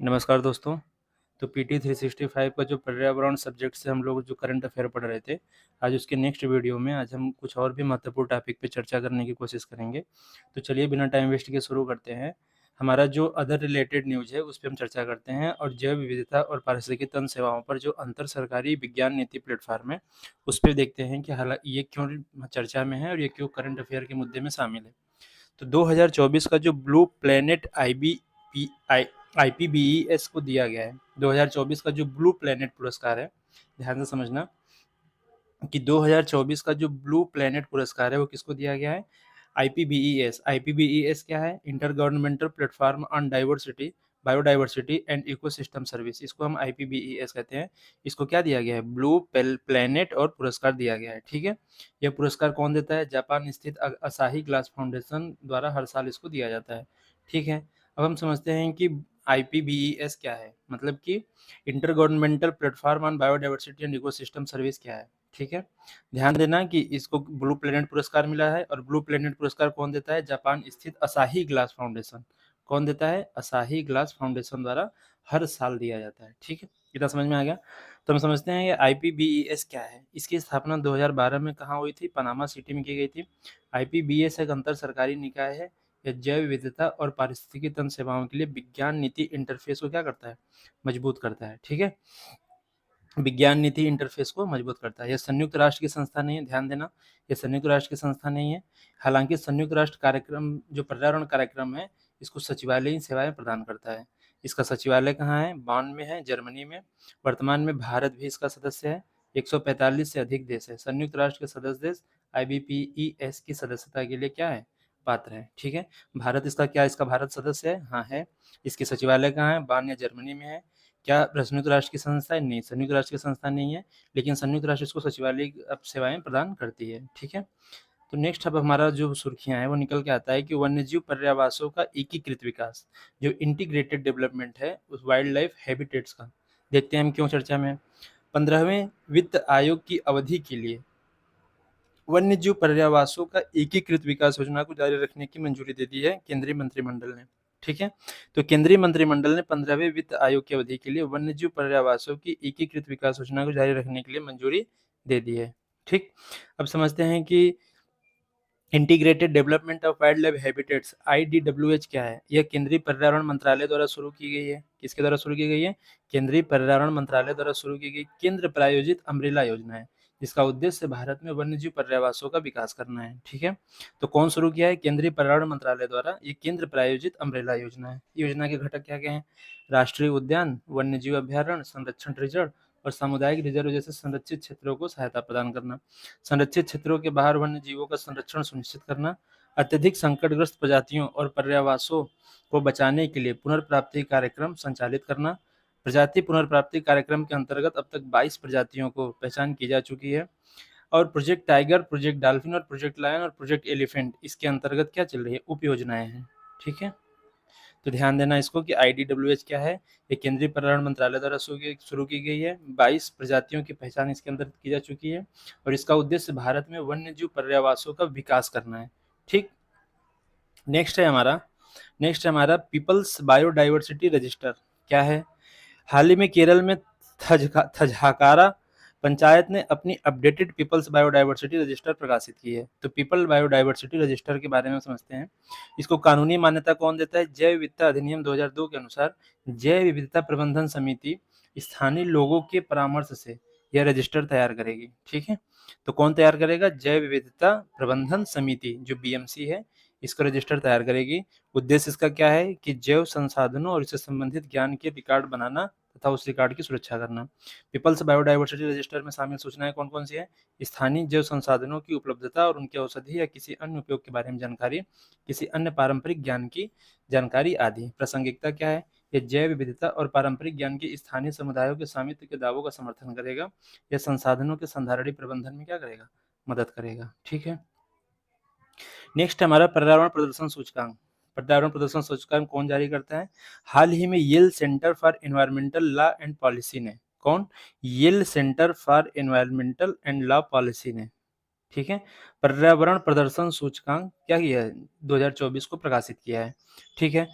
नमस्कार दोस्तों। तो पीटी 365 का जो पर्यावरण सब्जेक्ट से हम लोग जो करंट अफेयर पढ़ रहे थे, आज उसके नेक्स्ट वीडियो में आज हम कुछ और भी महत्वपूर्ण टॉपिक पे चर्चा करने की कोशिश करेंगे। तो चलिए बिना टाइम वेस्ट किए शुरू करते हैं। हमारा जो अदर रिलेटेड न्यूज़ है उस पे हम चर्चा करते हैं और जैव विविधता और पारिस्थितिकी तंत्र सेवाओं पर जो अंतर सरकारी विज्ञान नीति प्लेटफॉर्म है, उस पे देखते हैं कि ये क्यों चर्चा में है और ये क्यों करंट अफेयर के मुद्दे में शामिल है। तो 2024 का जो ब्लू प्लैनेट आईपीबीईएस को दिया गया है। 2024 का जो ब्लू प्लैनेट पुरस्कार है, ध्यान से समझना कि 2024 का जो ब्लू प्लैनेट पुरस्कार है वो किसको दिया गया है? आईपीबीईएस। आईपीबीईएस क्या है? Inter governmental platform on diversity, biodiversity and ecosystem service. इसको हम आईपीबीईएस कहते हैं। इसको क्या दिया गया है? ब्लू प्लैनेट और पुरस्कार दिया गया है। ठीक है, यह पुरस्कार कौन देता है? जापान स्थित असाही ग्लास फाउंडेशन द्वारा हर साल इसको दिया जाता है। ठीक है, अब हम समझते हैं कि आईपीबीईएस क्या है। मतलब कि inter governmental platform on biodiversity and ecosystem service क्या है। ठीक है, ध्यान देना कि इसको ब्लू प्लैनेट पुरस्कार मिला है और ब्लू प्लैनेट पुरस्कार कौन देता है? जापान स्थित असाही ग्लास फाउंडेशन। कौन देता है? असाही ग्लास फाउंडेशन द्वारा हर साल दिया जाता है। ठीक है, इतना समझ में आ गया। तो हम समझते हैं ये आईपीबीईएस क्या है। इसकी स्थापना 2012 में कहाँ हुई थी? पनामा सिटी में की गई थी। आईपीबीएस एक अंतर सरकारी निकाय है। यह जैव विविधता और पारिस्थितिकी तंत्र सेवाओं के लिए विज्ञान नीति इंटरफेस को क्या करता है? मजबूत करता है। ठीक है, विज्ञान नीति इंटरफेस को मजबूत करता है। यह संयुक्त राष्ट्र की संस्था नहीं है, ध्यान देना, यह संयुक्त राष्ट्र की संस्था नहीं है। हालांकि संयुक्त राष्ट्र कार्यक्रम जो पर्यावरण कार्यक्रम है, इसको सचिवालयीन सेवाएं प्रदान करता है। इसका सचिवालय कहाँ है? बॉन में है, जर्मनी में। वर्तमान में भारत भी इसका सदस्य है। 145 से अधिक देश है। संयुक्त राष्ट्र के सदस्य देश आईबीपीईएस की सदस्यता के लिए क्या है? पात्र है। ठीक है, भारत इसका भारत सदस्य है? हाँ है। इसकी सचिवालय कहाँ है? बॉन या जर्मनी में है। क्या संयुक्त राष्ट्र की संस्था है? नहीं, संयुक्त राष्ट्र की संस्था नहीं है, लेकिन संयुक्त राष्ट्र इसको सचिवालय सेवाएं प्रदान करती है। ठीक है, तो नेक्स्ट अब हमारा जो सुर्खियां है वो निकल के आता है कि वन्यजीव पर्यावासों का एकीकृत विकास, जो इंटीग्रेटेड डेवलपमेंट है उस वाइल्ड लाइफ हैबिटेट्स का। देखते हैं हम क्यों चर्चा में। 15वें वित्त आयोग की अवधि के लिए वन्यजीव पर्यावासों का एकीकृत विकास योजना को जारी रखने की मंजूरी दे दी है केंद्रीय मंत्रिमंडल ने। ठीक है, तो केंद्रीय मंत्रिमंडल ने 15वें वित्त आयोग की अवधि के लिए वन्यजीव पर्यावासों की एकीकृत विकास योजना को जारी रखने के लिए मंजूरी दे दी है। ठीक, अब समझते हैं कि integrated development of wild life habitats IDWH क्या है। यह केंद्रीय पर्यावरण मंत्रालय द्वारा शुरू की गई है। किसके द्वारा शुरू की गई है? केंद्रीय पर्यावरण मंत्रालय द्वारा शुरू की गई केंद्र प्रायोजित अम्ब्रेला योजना है, जिसका उद्देश्य भारत में वन्यजीव पर्यावासों का विकास करना है। ठीक है, तो कौन शुरू किया है? केंद्रीय पर्यावरण मंत्रालय द्वारा ये केंद्र प्रायोजित अम्ब्रेला योजना है। योजना के घटक क्या क्या हैं? राष्ट्रीय उद्यान, वन्यजीव अभ्यारण्य, संरक्षण रिजर्व और सामुदायिक रिजर्व जैसे संरक्षित क्षेत्रों को सहायता प्रदान करना, संरक्षित क्षेत्रों के बाहर वन्य जीवों का संरक्षण सुनिश्चित करना, अत्यधिक संकटग्रस्त प्रजातियों और पर्यावासों को बचाने के लिए पुनर्प्राप्ति कार्यक्रम संचालित करना। प्रजाति पुनर्प्राप्ति कार्यक्रम के अंतर्गत अब तक 22 प्रजातियों को पहचान की जा चुकी है और प्रोजेक्ट टाइगर, प्रोजेक्ट डॉल्फिन और प्रोजेक्ट लायन और प्रोजेक्ट एलिफेंट इसके अंतर्गत क्या चल रही है? उप योजनाएं हैं। ठीक है, तो ध्यान देना इसको कि IDWH क्या है। ये केंद्रीय पर्यावरण मंत्रालय द्वारा शुरू की गई है। 22 प्रजातियों की पहचान इसके अंदर की जा चुकी है और इसका उद्देश्य भारत में वन्यजीव पर्यावासों का विकास करना है। ठीक, नेक्स्ट है हमारा पीपल्स बायोडाइवर्सिटी रजिस्टर क्या है। हाल ही में केरल में थजहाकारा पंचायत ने अपनी अपडेटेड पीपल्स बायोडाइवर्सिटी रजिस्टर प्रकाशित की है। तो पीपल बायोडाइवर्सिटी रजिस्टर के बारे में समझते हैं। इसको कानूनी मान्यता कौन देता है? जैव विविधता अधिनियम 2002 के अनुसार जैव विविधता प्रबंधन समिति स्थानीय लोगों के परामर्श से यह रजिस्टर तैयार करेगी। ठीक है, तो कौन तैयार करेगा? जैव विविधता प्रबंधन समिति जो BMC है, इसका रजिस्टर तैयार करेगी। उद्देश्य इसका क्या है कि जैव संसाधनों और इससे संबंधित ज्ञान के रिकॉर्ड बनाना तथा उस रिकॉर्ड की सुरक्षा करना। पीपल्स बायोडाइवर्सिटी रजिस्टर में शामिल सूचनाएं कौन कौन सी है? स्थानीय जैव संसाधनों की उपलब्धता और उनके औषधि या किसी अन्य उपयोग के बारे में जानकारी, किसी अन्य पारंपरिक ज्ञान की जानकारी आदि। प्रासंगिकता क्या है? यह जैव विविधता और पारंपरिक ज्ञान के स्थानीय समुदायों के स्वामित्व के दावों का समर्थन करेगा। यह संसाधनों के संधारणी प्रबंधन में क्या करेगा? मदद करेगा। ठीक है, नेक्स्ट हमारा पर्यावरण प्रदर्शन सूचकांक। पर्यावरण प्रदर्शन सूचकांक कौन जारी करता है? हाल ही में Yale centre for environmental law and policy ने, कौन? Yale centre for environmental and law policy ने, ठीक है, पर्यावरण प्रदर्शन सूचकांक क्या किया है? 2024 को प्रकाशित किया है। ठीक है,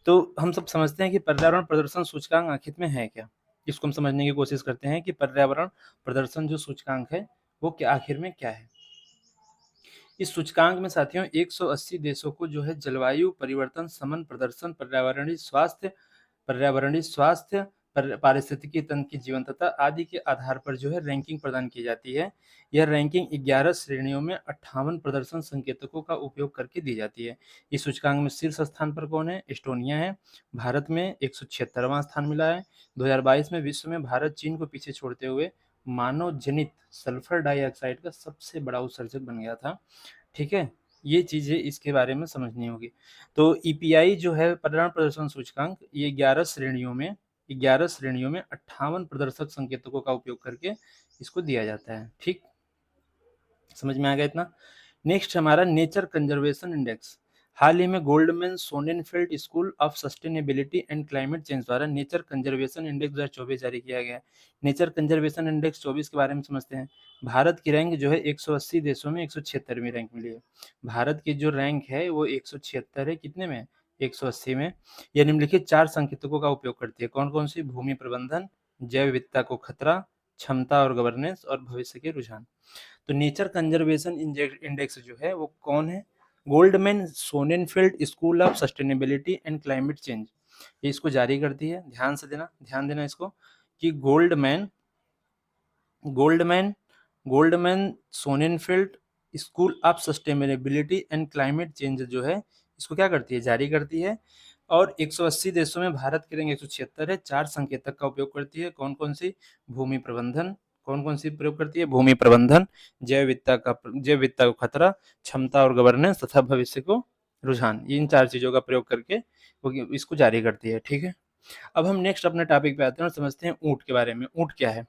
तो हम सब समझते हैं कि पर्यावरण प्रदर्शन सूचकांक आखिर में है क्या? इसको हम समझने की कोशिश करते हैं कि पर्यावरण प्रदर्शन जो सूचकांक है, वो क्या आखिर में क्या है? इस सूचकांक में साथियों 180 देशों को जो है जलवायु परिवर्तन, समन प्रदर्शन, पर्यावरणीय स्वास्थ्य, पारिस्थितिकी तंत्र की जीवंतता आदि के आधार पर जो है रैंकिंग प्रदान की जाती है। यह रैंकिंग 11 श्रेणियों में 58 प्रदर्शन संकेतकों का उपयोग करके दी जाती है। इस सूचकांक में शीर्ष स्थान पर कौन है? एस्टोनिया है। भारत में 176वां स्थान मिला है। 2022 में विश्व में भारत चीन को पीछे छोड़ते हुए मानव जनित सल्फर डाइऑक्साइड का सबसे बड़ा उत्सर्जक बन गया था। ठीक है, ये चीजें इसके बारे में समझनी होगी। तो ईपीआई जो है पर्यावरण प्रदर्शन सूचकांक, ये 11 श्रेणियों में 58 प्रदर्शक संकेतकों का उपयोग करके इसको दिया जाता है। ठीक, समझ में आ गया इतना? नेक्स्ट हमारा नेचर कंजर्वेशन इंडेक्स। हाल ही में Goldman Sonnenfeld School of Sustainability and Climate Change द्वारा नेचर कंजर्वेशन इंडेक्स 2024 जारी किया गया है। नेचर कंजर्वेशन इंडेक्स 24 के बारे में समझते हैं। भारत की रैंक जो है 180 देशों में 176वीं रैंक मिली है। भारत की जो रैंक है वो 176 है, कितने में? 180 में। यह निम्नलिखित 4 संकेतकों का उपयोग करती है। कौन कौन सी? भूमि प्रबंधन, जैव विविधता को खतरा, क्षमता और गवर्नेंस, और भविष्य के रुझान। तो नेचर कंजर्वेशन इंडेक्स जो है वो कौन है? Goldman Sonnenfeld School of Sustainability and Climate Change, ये इसको जारी करती है। ध्यान देना इसको कि Goldman Goldman Sonnenfeld School of Sustainability and Climate Change जो है इसको क्या करती है? जारी करती है। और 180 देशों में भारत की रैंक 176 है। 4 संकेतक का उपयोग करती है। कौन कौन सी? भूमि प्रबंधन, कौन कौन सी प्रयोग करती है? भूमि प्रबंधन, जैव विविधता को खतरा, क्षमता और गवर्नेंस तथा भविष्य को रुझान। इन 4 चीजों का प्रयोग करके वो इसको जारी करती है। ठीक है, अब हम नेक्स्ट अपने टॉपिक पे आते हैं और समझते हैं ऊंट के बारे में। ऊंट क्या है?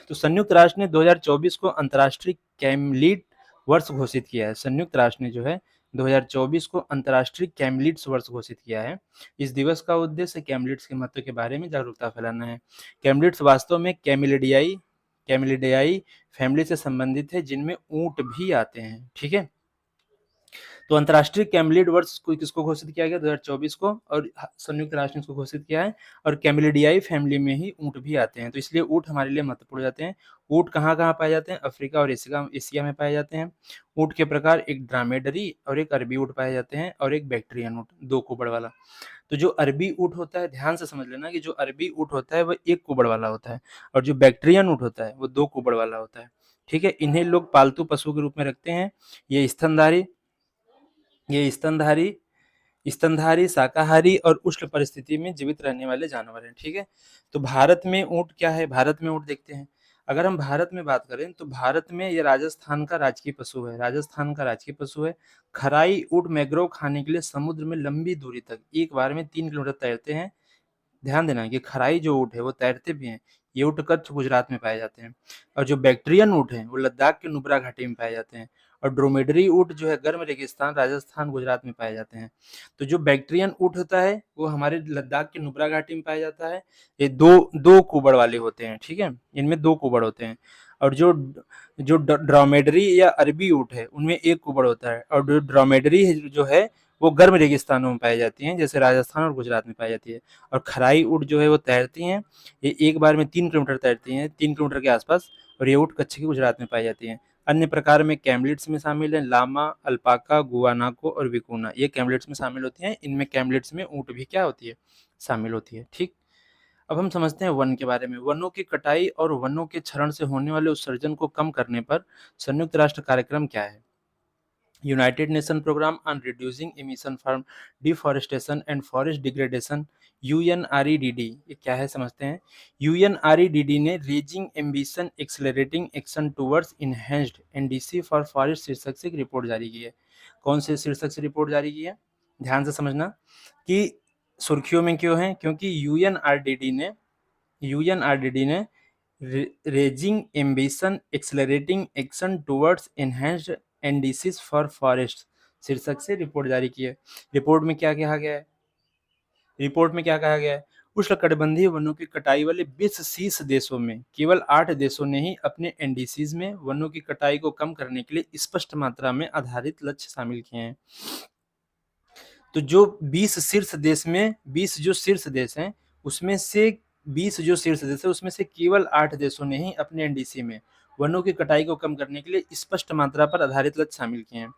तो संयुक्त राष्ट्र ने 2024 को अंतर्राष्ट्रीय कैमलीड वर्ष घोषित किया है। संयुक्त राष्ट्र ने जो है 2024 को अंतर्राष्ट्रीय कैमलीड्स वर्ष घोषित किया है। इस दिवस का उद्देश्य कैमलीड्स के महत्व के बारे में जागरूकता फैलाना है। कैमलीड्स वास्तव में कैमिलिडियाई फैमिली से संबंधित है, जिनमें ऊंट भी आते हैं। ठीक है, तो अंतर्राष्ट्रीय कैमलिड वर्ष को किसको घोषित किया गया? 2024 को, और संयुक्त राष्ट्र ने इसको घोषित किया है। और कैमिलिडियाई फैमिली में ही ऊंट भी आते हैं, तो इसलिए ऊंट हमारे लिए महत्वपूर्ण जाते हैं। ऊंट कहाँ कहाँ पाए जाते हैं? अफ्रीका और एशिया में पाए जाते हैं। ऊंट के प्रकार एक ड्रामेडरी और एक अरबी ऊंट पाए जाते हैं, और एक बैक्ट्रियन ऊंट, 2 कुबड़ वाला। तो जो अरबी ऊंट होता है, ध्यान से समझ लेना कि जो अरबी ऊंट होता है वह 1 कुबड़ वाला होता है, और जो बैक्ट्रियन ऊंट होता है वो 2 कुबड़ वाला होता है। ठीक है, इन्हें लोग पालतू पशु के रूप में रखते हैं। ये स्तनधारी स्तनधारी, शाकाहारी और उष्ण परिस्थिति में जीवित रहने वाले जानवर हैं। ठीक है, तो भारत में ऊंट क्या है? भारत में ऊंट देखते हैं। अगर हम भारत में बात करें तो भारत में ये राजस्थान का राजकीय पशु है। खराई ऊंट मैंग्रोव खाने के लिए समुद्र में लंबी दूरी तक एक बार में 3 किलोमीटर तैरते हैं। ध्यान देना कि खराई जो ऊँट है वो तैरते भी हैं। ये ऊँट कच्छ गुजरात में पाए जाते हैं। और जो बैक्ट्रियन ऊँट हैं वो लद्दाख के नुब्रा घाटी में पाए जाते हैं। और ड्रोमेडरी ऊँट जो है गर्म रेगिस्तान राजस्थान गुजरात में पाए जाते हैं। तो जो बैक्ट्रियन ऊँट होता है वो हमारे लद्दाख के नुब्रा घाटी में पाया जाता है। ये दो कुबड़ वाले होते हैं। ठीक है, इनमें 2 कुबड़ होते हैं। और जो जो ड्रोमेडरी या अरबी ऊँट है उनमें 1 कुबड़ होता है। और जो ड्रोमेडरी है जो है वो गर्म रेगिस्तानों में पाई जाती हैं, जैसे राजस्थान और गुजरात में पाई जाती है। और खराई ऊँट जो है वो तैरती हैं। ये एक बार में 3 किलोमीटर तैरती हैं, 3 किलोमीटर के आसपास। और ये ऊँट कच्छ की गुजरात में पाई जाती हैं। अन्य प्रकार में कैमलिड्स में शामिल हैं लामा, अल्पाका, गुआनाको और विकुना। ये कैमलिड्स में शामिल होती हैं। इनमें कैमलिड्स में ऊँट भी क्या होती है? शामिल होती है। ठीक, अब हम समझते हैं वन के बारे में। वनों की कटाई और वनों के क्षरण से होने वाले उत्सर्जन को कम करने पर संयुक्त राष्ट्र कार्यक्रम क्या है? United Nation Programme on Reducing Emission from Deforestation and Forest Degradation, UNREDD. ये क्या है समझते हैं। यूएनआरईडीडी ने raising ambition accelerating action towards enhanced NDC for forest शीर्षक से एक रिपोर्ट जारी की है। कौन से शीर्षक से रिपोर्ट जारी की है? ध्यान से समझना कि सुर्खियों में क्यों है, क्योंकि यूएनआरडीडी ने raising ambition accelerating action towards enhanced NDCs for forest शीर्षक से रिपोर्ट जारी की है। रिपोर्ट में क्या कहा गया है? उष्णकटिबंधीय वनों की कटाई वाले 20 शीर्ष देशों में केवल 8 देशों ने ही अपने एनडीसीज में वनों की कटाई को कम करने के लिए स्पष्ट मात्रा में आधारित लक्ष्य शामिल किए हैं। तो जो 20 जो शीर्ष देश हैं, उसमें से 20 जो शीर्ष देश है, उसमें से केवल 8 देशों ने ही अपने एनडीसी में वनों की कटाई को कम करने के लिए स्पष्ट मात्रा पर आधारित लक्ष्य शामिल किए हैं।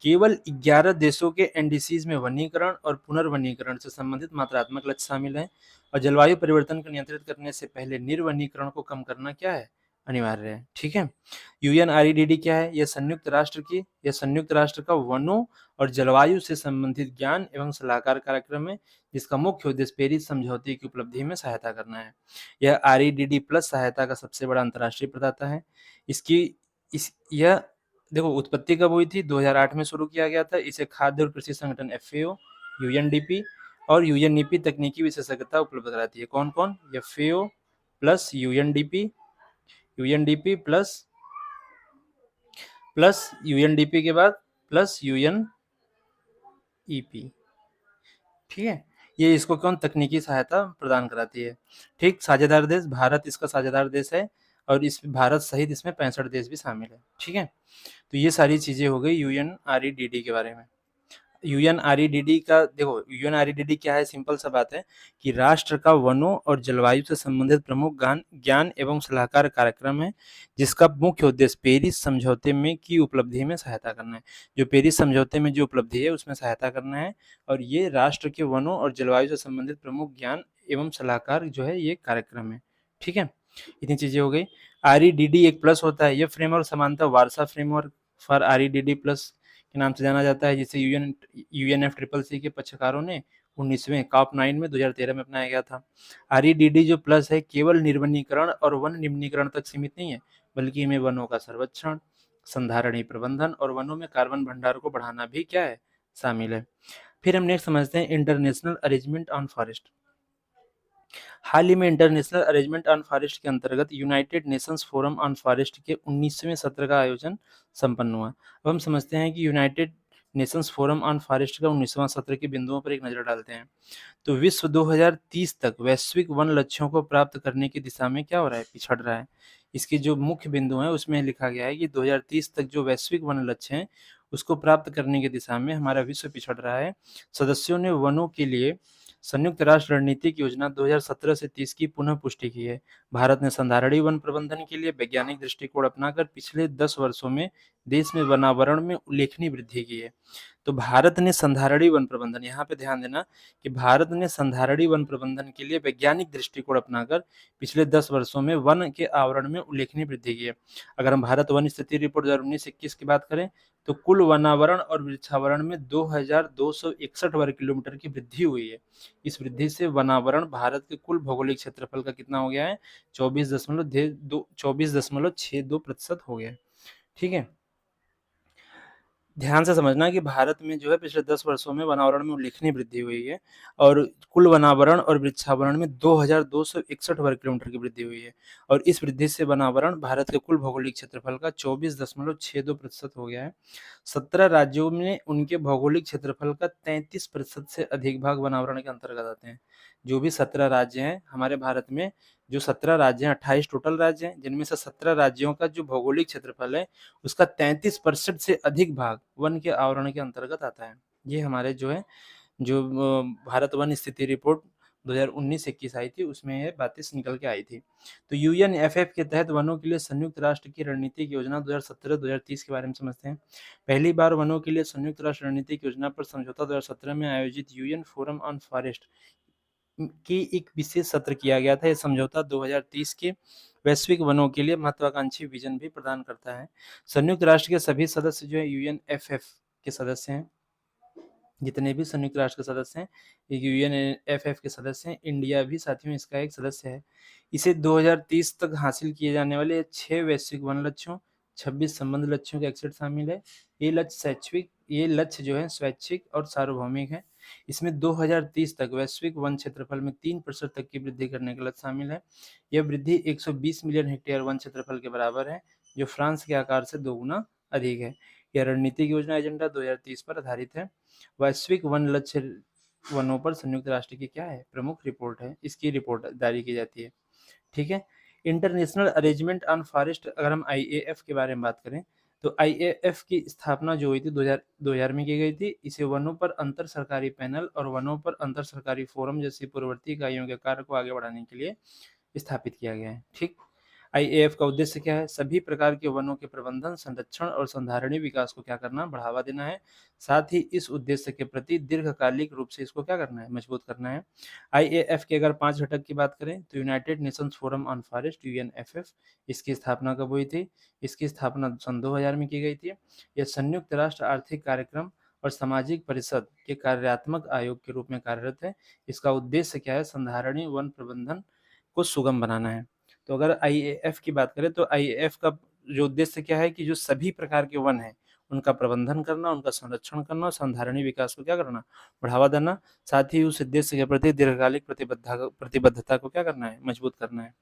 केवल 11 देशों के एनडीसीज में वनीकरण और पुनर्वनीकरण से संबंधित मात्रात्मक लक्ष्य शामिल हैं, और जलवायु परिवर्तन को नियंत्रित करने से पहले निर्वनीकरण को कम करना क्या है, अनिवार्य है। ठीक है। यूएनआरईडीडी क्या है? यह संयुक्त राष्ट्र का वनों और जलवायु से संबंधित ज्ञान एवं सलाहकार कार्यक्रम है, जिसका मुख्य उद्देश्य पेरिस समझौते की उपलब्धि में सहायता करना है। यह आरईडीडी प्लस सहायता का सबसे बड़ा अंतर्राष्ट्रीय प्रदाता है। इसकी इस यह देखो, उत्पत्ति कब हुई थी? 2008 में शुरू किया गया था। इसे खाद्य और कृषि संगठन एफएओ, यूएनडीपी और यूएनईपी तकनीकी विशेषज्ञता उपलब्ध कराती है। कौन कौन? FAO plus UNDP, UNDP plus UNDP के बाद प्लस यूएनईपी। ठीक है। ये इसको कौन तकनीकी सहायता प्रदान कराती है। ठीक। साझेदार देश, भारत इसका साझेदार देश है, और इस भारत सहित इसमें 65 देश भी शामिल है। ठीक है। तो ये सारी चीजें हो गई यूएनआरईडीडी के बारे में। यूएनआरईडीडी का देखो, यूएनआरईडीडी क्या है? सिंपल सा बात है कि राष्ट्र का वनों और जलवायु से संबंधित प्रमुख ज्ञान एवं सलाहकार कार्यक्रम है, जिसका मुख्य उद्देश्य पेरिस समझौते में की उपलब्धि में सहायता करना है। जो पेरिस समझौते में जो उपलब्धि है उसमें सहायता करना है, और ये राष्ट्र के वनों और जलवायु से संबंधित प्रमुख ज्ञान एवं सलाहकार जो है ये कार्यक्रम है। ठीक है। इतनी चीजें हो गई। आरईडीडी एक प्लस होता है। यह फ्रेमवर्क समानता Warsaw framework for REDD plus के नाम से जाना जाता है, जिसे यूएनएफसीसीसी के पक्षकारों ने 19वें COP9 में 2013 में अपनाया गया था। आरईडीडी जो प्लस है, केवल निर्वनीकरण और वन निम्नीकरण तक सीमित नहीं है, बल्कि इनमें वनों का सर्वेक्षण, संधारणीय प्रबंधन और वनों में कार्बन भंडार को बढ़ाना भी क्या है, शामिल है। फिर हम नेक्स्ट समझते हैं इंटरनेशनल अरेंजमेंट ऑन फॉरेस्ट। हाल ही में इंटरनेशनल अरेंजमेंट ऑन फॉरेस्ट के अंतर्गत United Nations Forum on forest के 19वें सत्र का आयोजन संपन्न हुआ। अब हम समझते हैं कि United Nations Forum on forest का 19वां सत्र के बिंदुओं पर एक नजर डालते हैं। तो विश्व 2030 तक वैश्विक वन लक्ष्यों को प्राप्त करने की दिशा में क्या हो रहा है, पिछड़ रहा है। इसके जो मुख्य बिंदु हैं उसमें लिखा गया है कि 2030 तक जो वैश्विक वन लक्ष्य हैं उसको प्राप्त करने की दिशा में हमारा विश्व पिछड़ रहा है। सदस्यों ने वनों के लिए संयुक्त राष्ट्र रणनीतिक योजना 2017 से 30 की पुनः पुष्टि की है। भारत ने संधारणीय वन प्रबंधन के लिए वैज्ञानिक दृष्टिकोण अपनाकर पिछले 10 वर्षों में देश में वनावरण में उल्लेखनीय वृद्धि की है। तो भारत ने संधारणीय वन प्रबंधन, यहाँ पे ध्यान देना कि भारत ने संधारणीय वन प्रबंधन के लिए वैज्ञानिक दृष्टिकोण अपनाकर पिछले 10 वर्षों में वन के आवरण में उल्लेखनीय वृद्धि की है। अगर हम भारत वन स्थिति रिपोर्ट 2019-21 की बात करें तो कुल वनावरण और वृक्षावरण में 2261 वर्ग किलोमीटर की वृद्धि हुई है। इस वृद्धि से वनावरण भारत के कुल भौगोलिक क्षेत्रफल का कितना हो गया है, 24.62% हो गया है। ठीक है। ध्यान से समझना कि भारत में जो है पिछले 10 वर्षों में वनावरण में उल्लेखनीय वृद्धि हुई है, और कुल वनावरण और वृक्षावरण में 2261 वर्ग किलोमीटर की वृद्धि हुई है, और इस वृद्धि से वनावरण भारत के कुल भौगोलिक क्षेत्रफल का 24.62% हो गया है। 17 राज्यों में उनके भौगोलिक क्षेत्रफल का 33% से अधिक भाग वनावरण के अंतर्गत आते हैं। जो भी 17 राज्य हैं हमारे भारत में, जो 17 राज्य हैं, 28 टोटल राज्य हैं, जिनमें से 17 राज्यों का जो भौगोलिक क्षेत्रफल है उसका 33% से अधिक भाग वन के आवरण के अंतर्गत आता है। ये हमारे जो है जो भारत वन स्थिति रिपोर्ट 2019-21 आई थी उसमें ये बातें निकल के आई थी। तो यूएनएफएफ के तहत वनों के लिए संयुक्त राष्ट्र की रणनीतिक योजना 2017-2030 के बारे में समझते हैं। पहली बार वनों के लिए संयुक्त राष्ट्र रणनीतिक योजना पर समझौता 2017 में आयोजित यूएन फोरम ऑन फॉरेस्ट की एक विशेष सत्र किया गया था। यह समझौता 2030 के वैश्विक वनों के लिए महत्वाकांक्षी विजन भी प्रदान करता है। संयुक्त राष्ट्र के सभी सदस्य जो है यूएनएफएफ के सदस्य हैं, जितने भी संयुक्त राष्ट्र के सदस्य हैं यूएनएफएफ के सदस्य हैं। इंडिया भी साथियों इसका एक सदस्य है। इसे 2030 तक हासिल किए जाने वाले 6 वैश्विक वन लक्ष्यों, 26 संबंध लक्ष्यों का एक सेट शामिल है। ये लक्ष्य जो है स्वैच्छिक और सार्वभौमिक है। इसमें 2030 तक वैश्विक वन क्षेत्रफल में 3% तक की वृद्धि करने का लक्ष्य शामिल है। यह वृद्धि 120 मिलियन हेक्टेयर वन क्षेत्रफल के बराबर है, जो फ्रांस के आकार से 2 गुना अधिक है। यह रणनीतिक योजना एजेंडा 2030 पर आधारित है। वैश्विक वन लक्ष्य वनों पर संयुक्त राष्ट्र की क्या है, प्रमुख रिपोर्ट है, इसकी रिपोर्ट जारी की जाती है। ठीक है। इंटरनेशनल अरेंजमेंट ऑन फॉरेस्ट, अगर हम आईएएफ के बारे में बात करें तो आईएएफ की स्थापना जो हुई थी 2000 में की गई थी। इसे वनों पर अंतर सरकारी पैनल और वनों पर अंतर सरकारी फोरम जैसी पूर्ववर्ती इकाइयों के कार्य को आगे बढ़ाने के लिए स्थापित किया गया है। ठीक। आईएएफ का उद्देश्य क्या है? सभी प्रकार के वनों के प्रबंधन, संरक्षण और संधारणीय विकास को क्या करना? बढ़ावा देना है। साथ ही इस उद्देश्य के प्रति दीर्घकालिक रूप से इसको क्या करना है? मजबूत करना है। आईएएफ के अगर 5 घटक की बात करें तो United Nations Forum on Forest UNFF, इसकी स्थापना कब हुई थी? इसकी स्थापना सन 2000 में की गई थी। यह संयुक्त राष्ट्र आर्थिक कार्यक्रम और सामाजिक परिषद के कार्यात्मक आयोग के रूप में कार्यरत है। इसका उद्देश्य क्या है? संधारणीय वन प्रबंधन को सुगम बनाना है। तो अगर आईएएफ की बात करें तो आईएएफ का जो उद्देश्य क्या है कि जो सभी प्रकार के वन हैं, उनका प्रबंधन करना, उनका संरक्षण करना और संधारणीय विकास को क्या करना? बढ़ावा देना। साथ ही उस उद्देश्य के प्रति दीर्घकालिक प्रतिबद्धता को क्या करना है? मजबूत करना है।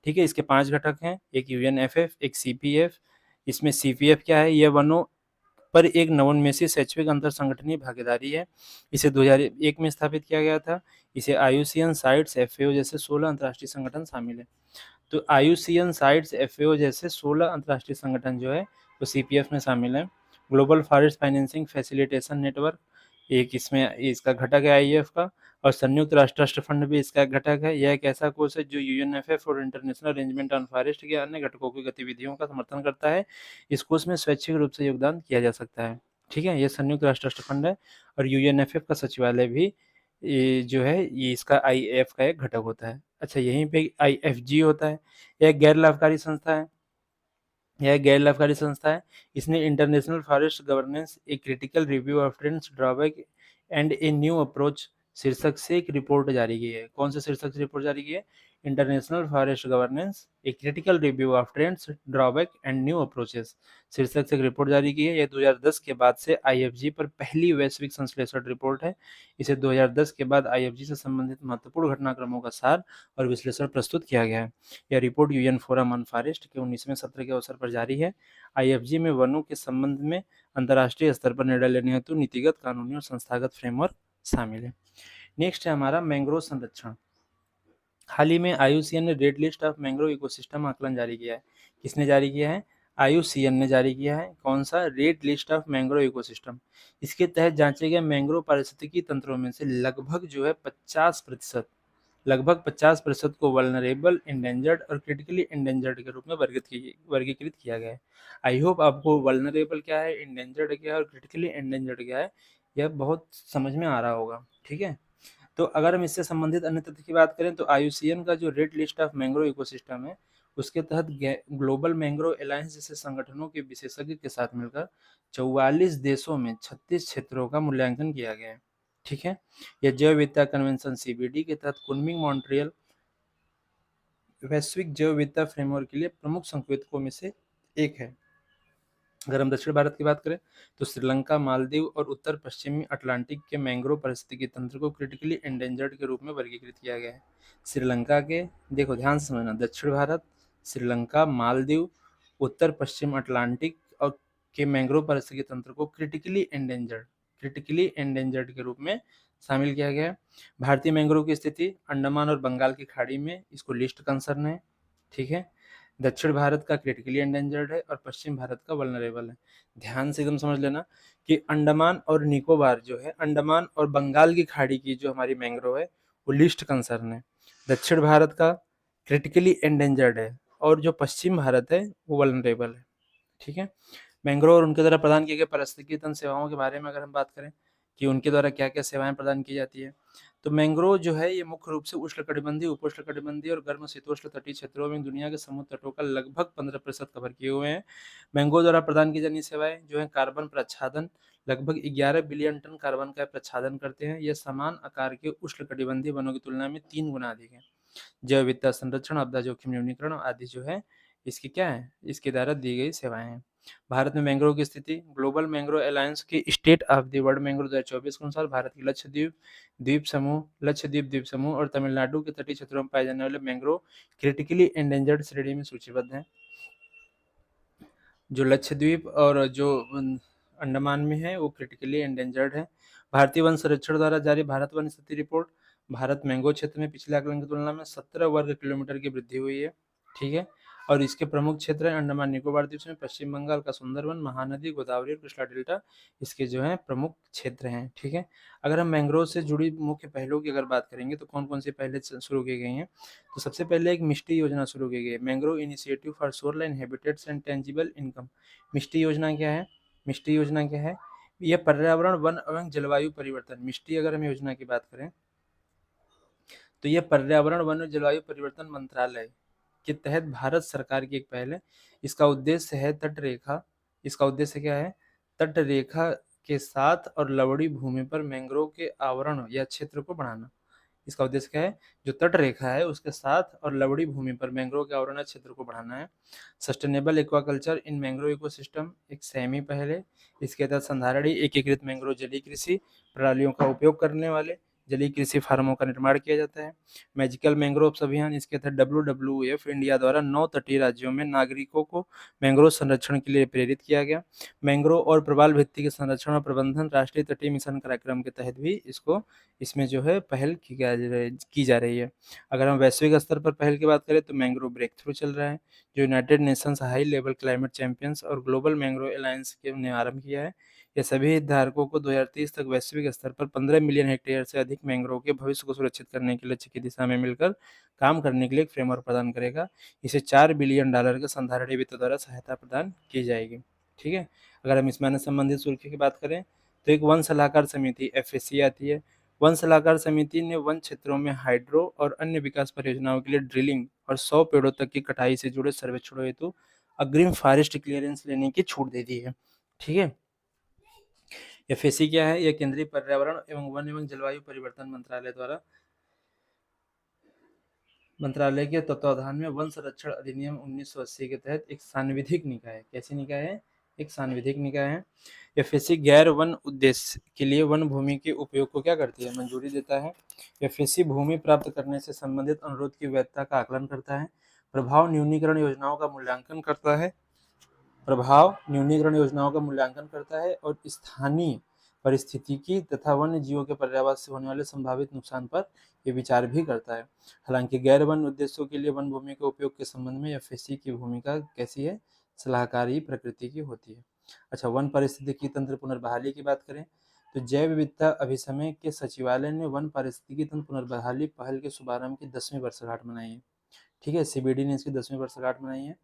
ठीक है, इसके 5 घटक हैं, एक यूएनएफएफ, एक सीपीएफ। इसमें सीपीएफ क्या है? यह वनों पर एक नवोन्मेषी शैक्षिक अंतर संगठनीय भागीदारी है। इसे 2001 में स्थापित किया गया था। इसे आईयूसीएन, साइट्स, एफएओ जैसे 16 अंतर्राष्ट्रीय संगठन शामिल है। तो आईयूसीएन, साइट्स, एफएओ जैसे 16 अंतर्राष्ट्रीय संगठन जो है वो सीपीएफ में शामिल है। Global forest financing facilitation network एक इसमें इसका घटक है आईएफ का, और संयुक्त राष्ट्र ट्रस्ट फंड भी इसका एक घटक है। यह एक ऐसा कोष है जो यूएनएफएफ और इंटरनेशनल अरेंजमेंट ऑन फॉरेस्ट के अन्य घटकों की गतिविधियों का समर्थन करता है। इस कोष में स्वैच्छिक रूप से योगदान किया जा सकता है। ठीक है, यह संयुक्त राष्ट्र ट्रस्ट फंड है और यूएनएफएफ का सचिवालय भी ये जो है ये इसका आईएफ का एक घटक होता है। अच्छा, यहीं पे आईएफजी होता है। यह एक गैर लाभकारी संस्था है। यह एक गैर लाभकारी संस्था है। इसने international forest governance, a critical review of trends, drawback and a new approach शीर्षक से एक रिपोर्ट जारी की है। कौन से शीर्षक से रिपोर्ट जारी की है? International forest governance, a critical review of trends, drawback and new approaches शीर्षक से एक रिपोर्ट जारी की है। यह 2010 के बाद से आईएफजी पर पहली वैश्विक संश्लेषण रिपोर्ट है। इसे 2010 के बाद आईएफजी से संबंधित महत्वपूर्ण घटनाक्रमों का सार और विश्लेषण प्रस्तुत किया गया है। यह report UN forum on forest के 19वें सत्र के अवसर पर जारी है। आईएफजी में वनों के संबंध में अंतर्राष्ट्रीय स्तर पर निर्णय लेने हेतु नीतिगत, कानूनी और संस्थागत फ्रेमवर्क शामिल है। नेक्स्ट है हमारा मैंग्रोव संरक्षण। हाल ही में आईयूसीएन ने red list of mangrove ecosystem आकलन जारी किया है। किसने जारी किया है? आईयूसीएन ने जारी किया है। कौन सा? Red list of mangrove ecosystem. इसके तहत जांचे गए मैंग्रोव पारिस्थितिकी तंत्रों में से लगभग जो है 50% को वल्नरेबल, इंडेंजर्ड और क्रिटिकली इंडेंजर्ड के रूप में वर्गीकृत किया गया है। आई होप आपको वल्नरेबल क्या है, इंडेंजर्ड क्या है और क्रिटिकली इंडेंजर्ड क्या है, यह बहुत समझ में आ रहा होगा। ठीक है, तो अगर हम इससे संबंधित अन्य तथ्य की बात करें तो आईयूसीएन का जो red list of mangrove ecosystem है, उसके तहत ग्लोबल मैंग्रोव अलायंस जैसे संगठनों के विशेषज्ञ के साथ मिलकर 44 देशों में 36 क्षेत्रों का मूल्यांकन किया गया है। ठीक है, यह जैव विविधता कन्वेंशन सीबीडी के तहत कुनमिंग मॉन्ट्रियल वैश्विक जैव विविधता फ्रेमवर्क के लिए प्रमुख संकेतकों में से एक है। अगर हम दक्षिण भारत की बात करें तो श्रीलंका, मालदीव और उत्तर पश्चिमी अटलांटिक के मैंग्रोव पारिस्थितिकी तंत्र को क्रिटिकली एंडेंजर्ड के रूप में वर्गीकृत किया गया है। श्रीलंका के, देखो ध्यान से समझना, दक्षिण भारत, श्रीलंका, मालदीव, उत्तर पश्चिम अटलांटिक और के मैंग्रोव पारिस्थितिकी तंत्र को क्रिटिकली एंडेंजर्ड के रूप में शामिल किया गया है। भारतीय मैंग्रोव की स्थिति अंडमान और बंगाल की खाड़ी में, इसको लिस्ट कंसर्न है। ठीक है, दक्षिण भारत का क्रिटिकली एंडेंजर्ड है और पश्चिम भारत का वल्नरेबल है। ध्यान से एकदम समझ लेना कि अंडमान और निकोबार जो है, अंडमान और बंगाल की खाड़ी की जो हमारी मैंग्रोव है वो लिस्ट कंसर्न है। दक्षिण भारत का क्रिटिकली एंडेंजर्ड है और जो पश्चिम भारत है वो वल्नरेबल है। ठीक है, मैंग्रोव और उनके द्वारा प्रदान किए गए पारिस्थितिकी तंत्र सेवाओं के बारे में अगर हम बात करें कि उनके द्वारा क्या क्या सेवाएं प्रदान की जाती है, तो मैंग्रोव जो है ये मुख्य रूप से उष्णकटिबंधीय, उपोष्णकटिबंधीय और गर्म शीतोष्ण तटीय क्षेत्रों में दुनिया के समुद्र तटों का लगभग 15% कवर किए हुए हैं। मैंग्रोव द्वारा प्रदान की जानी सेवाएं जो है कार्बन प्रच्छादन, लगभग 11 बिलियन टन कार्बन का प्रच्छादन करते हैं। यह समान आकार के उष्णकटिबंधीय वनों की तुलना में 3 गुना अधिक है। जैव विविधता संरक्षण, आपदा जोखिम न्यूनीकरण आदि जो है इसकी क्या है, इसके द्वारा दी गई सेवाएं हैं। भारत में मैंग्रोव की स्थिति, ग्लोबल मैंग्रोव अलायंस की state of the world mangrove 2024 के अनुसार भारत की लक्षद्वीप द्वीप समूह और तमिलनाडु के तटीय क्षेत्रों में पाए जाने वाले मैंग्रोव क्रिटिकली एंडेंजर्ड श्रेणी में सूचीबद्ध हैं। जो लक्षद्वीप और जो अंडमान में है वो क्रिटिकली एंडेंजर्ड है। भारतीय वन संरक्षण द्वारा जारी भारत वन स्थिति रिपोर्ट, भारत मैंग्रोव क्षेत्र में पिछले आकलन की तुलना में 17 वर्ग किलोमीटर की वृद्धि हुई है। ठीक है, और इसके प्रमुख क्षेत्र हैं अंडमान निकोबार द्वीप में, पश्चिम बंगाल का सुंदरवन, महानदी, गोदावरी और कृष्णा डेल्टा इसके जो है प्रमुख क्षेत्र हैं। ठीक है, अगर हम मैंग्रोव से जुड़ी मुख्य पहलों की अगर बात करेंगे तो कौन कौन सी पहले शुरू की गई हैं, तो सबसे पहले एक मिष्टी योजना शुरू की गई है, mangrove initiative for shoreline habitats and tangible income. Mishti योजना क्या है? मिष्टी योजना क्या है? यह पर्यावरण, वन एवं जलवायु परिवर्तन, मिष्टी अगर हम योजना की बात करें तो यह पर्यावरण, वन और जलवायु परिवर्तन मंत्रालय के तहत भारत सरकार की एक पहल है। इसका उद्देश्य है तट रेखा, इसका उद्देश्य क्या है? तट रेखा के साथ और लवड़ी भूमि पर मैंग्रोव के आवरण या क्षेत्र को बढ़ाना। इसका उद्देश्य क्या है? जो तट रेखा है उसके साथ और लवड़ी भूमि पर मैंग्रोव के आवरण क्षेत्र को बढ़ाना है। सस्टेनेबल एक्वाकल्चर इन मैंग्रोव इकोसिस्टम एक सेमी पहल है। इसके तहत संधारणीय एकीकृत मैंग्रोव जलीय कृषि प्रणालियों का उपयोग करने वाले जलीय कृषि फार्मों का निर्माण किया जाता है। मैजिकल मैंग्रोव्स अभियान, इसके तहत WWF इंडिया द्वारा 9 तटीय राज्यों में नागरिकों को मैंग्रोव संरक्षण के लिए प्रेरित किया गया। मैंग्रोव और प्रवाल भित्ति के संरक्षण और प्रबंधन राष्ट्रीय तटीय मिशन कार्यक्रम के तहत भी इसमें जो है पहल की जा रही है। अगर हम वैश्विक स्तर पर पहल की बात करें तो मैंग्रोव ब्रेक थ्रू चल रहा है, जो United Nations high level climate champions और ग्लोबल मैंग्रोव अलायंस ने आरंभ किया है। ये सभी हितधारकों को 2030 तक वैश्विक स्तर पर 15 मिलियन हेक्टेयर से अधिक मैंग्रोव के भविष्य को सुरक्षित करने के लक्ष्य की दिशा में मिलकर काम करने के लिए एक फ्रेमवर्क प्रदान करेगा। इसे $4 बिलियन के संधारणीय वित्त द्वारा सहायता प्रदान की जाएगी। ठीक है, अगर हम इस मायने संबंधित शुल्क की बात करें तो एक वन सलाहकार समिति FSC आती है। वन सलाहकार समिति ने वन क्षेत्रों में हाइड्रो और अन्य विकास परियोजनाओं के लिए ड्रिलिंग और 100 पेड़ों तक की कटाई से जुड़े सर्वेक्षणों हेतु अग्रिम फॉरेस्ट क्लियरेंस लेने की छूट दे दी है। ठीक है, FSC क्या है? यह केंद्रीय पर्यावरण एवं वन एवं जलवायु परिवर्तन मंत्रालय के तत्वावधान में वन संरक्षण अधिनियम 1980 के तहत एक सांविधिक निकाय है। कैसी निकाय है? एक सांविधिक निकाय है। FSC गैर वन उद्देश्य के लिए वन भूमि के उपयोग को क्या करती है? मंजूरी देता है। FSC भूमि प्राप्त करने से संबंधित अनुरोध की वैधता का आकलन करता है, प्रभाव न्यूनीकरण योजनाओं का मूल्यांकन करता है, और स्थानीय पारिस्थितिकी तथा वन्य जीवों के पर्यावरण से होने वाले संभावित नुकसान पर ये विचार भी करता है। हालांकि गैर वन उद्देश्यों के लिए वन भूमि के उपयोग के संबंध में FSC की भूमिका कैसी है? सलाहकारी प्रकृति की होती है। अच्छा, वन पारिस्थितिकी तंत्र पुनर्बहाली की बात करें तो जैव विविधता अभिसमय के सचिवालय ने वन पारिस्थितिकी तंत्र पुनर्बहाली पहल के शुभारंभ की 10वीं वर्षगांठ मनाई है। ठीक है, CBD ने इसकी 10वीं वर्षगांठ मनाई है।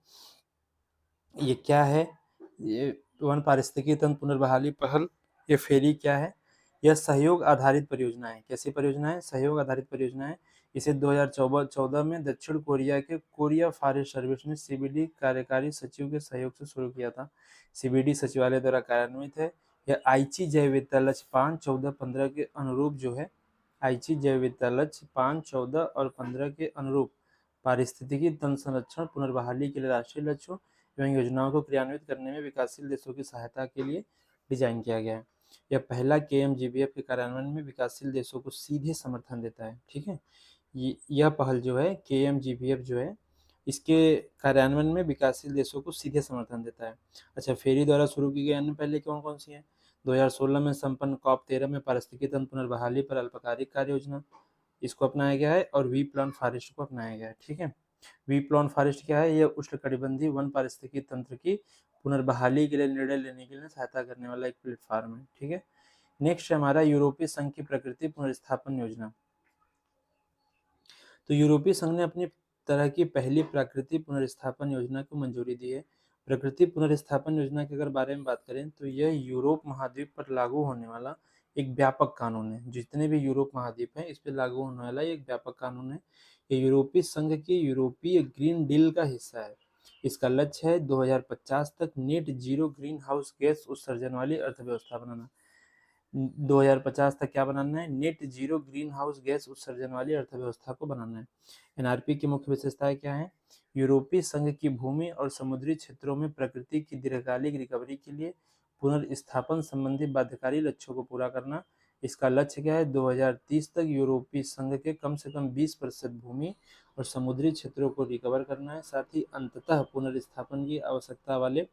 ये क्या है? ये वन पारिस्थितिकी तंत्र पुनर्बहाली पहल, ये फेरी क्या है? यह सहयोग आधारित परियोजना है। कैसी परियोजना है? सहयोग आधारित परियोजना है। इसे 2014 में दक्षिण कोरिया के कोरिया फॉरेस्ट सर्विस ने CBD कार्यकारी सचिव के सहयोग से शुरू किया था। CBD सचिवालय द्वारा कार्यान्वित है। यह आईची जैव विविधता लक्ष्य 5, 14, 15 के अनुरूप जो है, आईची जैव विविधता लक्ष्य 5, 14 और 15 के अनुरूप पारिस्थितिकी तंत्र संरक्षण पुनर्बहाली के लिए राष्ट्रीय लक्ष्यों एवं योजनाओं को क्रियान्वित करने में विकासशील देशों की सहायता के लिए डिजाइन किया गया है। यह पहला KMGBF के कार्यान्वयन में विकासशील देशों को सीधे समर्थन देता है। ठीक है, यह पहल जो है KMGBF जो है, इसके कार्यान्वयन में विकासशील देशों को सीधे समर्थन देता है। अच्छा, फेरी द्वारा शुरू की गई अन्य पहले कौन कौन सी है? 2016 में संपन्न COP13 में पारिस्थितिकी तंत्र पुनर्बहाली पर अल्पकालिक कार्य योजना, इसको अपनाया गया है, और वी प्लान फॉरेस्ट को अपनाया गया है। ठीक है, वी प्लान फॉरेस्ट क्या है? यह उष्णकटिबंधीय वन पारिस्थितिकी तंत्र की पुनर्बहाली के लिए निर्णय लेने के लिए सहायता करने वाला एक प्लेटफॉर्म है। ठीक है, नेक्स्ट है हमारा यूरोपीय संघ की प्रकृति पुनर्स्थापन योजना। तो यूरोपीय संघ ने अपनी तरह की पहली प्रकृति पुनर्स्थापन योजना को मंजूरी दी है। प्रकृति पुनर्स्थापन योजना के अगर बारे में बात करें तो यह यूरोप महाद्वीप पर लागू होने वाला एक व्यापक कानून है। जितने भी यूरोप महाद्वीप हैं इस पर लागू होने वाला एक व्यापक कानून है। ये यूरोपीय संघ के यूरोपीय ग्रीन डील का हिस्सा है। इसका लक्ष्य है 2050 तक net zero green house gas उत्सर्जन वाली अर्थव्यवस्था बनाना। 2050 तक क्या बनाना है? Net zero green house gas उत्सर्जन वाली अर्थव्यवस्था को बनाना है। NRP की मुख्य विशेषताएं क्या है? यूरोपीय संघ की भूमि और समुद्री क्षेत्रों में प्रकृति की दीर्घकालिक रिकवरी के लिए पुनर्स्थापन संबंधी बाध्यकारी लक्ष्यों को पूरा करना। इसका लक्ष्य क्या है? 2030 तक यूरोपीय संघ के कम से कम 20% भूमि और समुद्री क्षेत्रों को रिकवर करना है। साथ ही अंततः पुनर्स्थापन की आवश्यकता वाले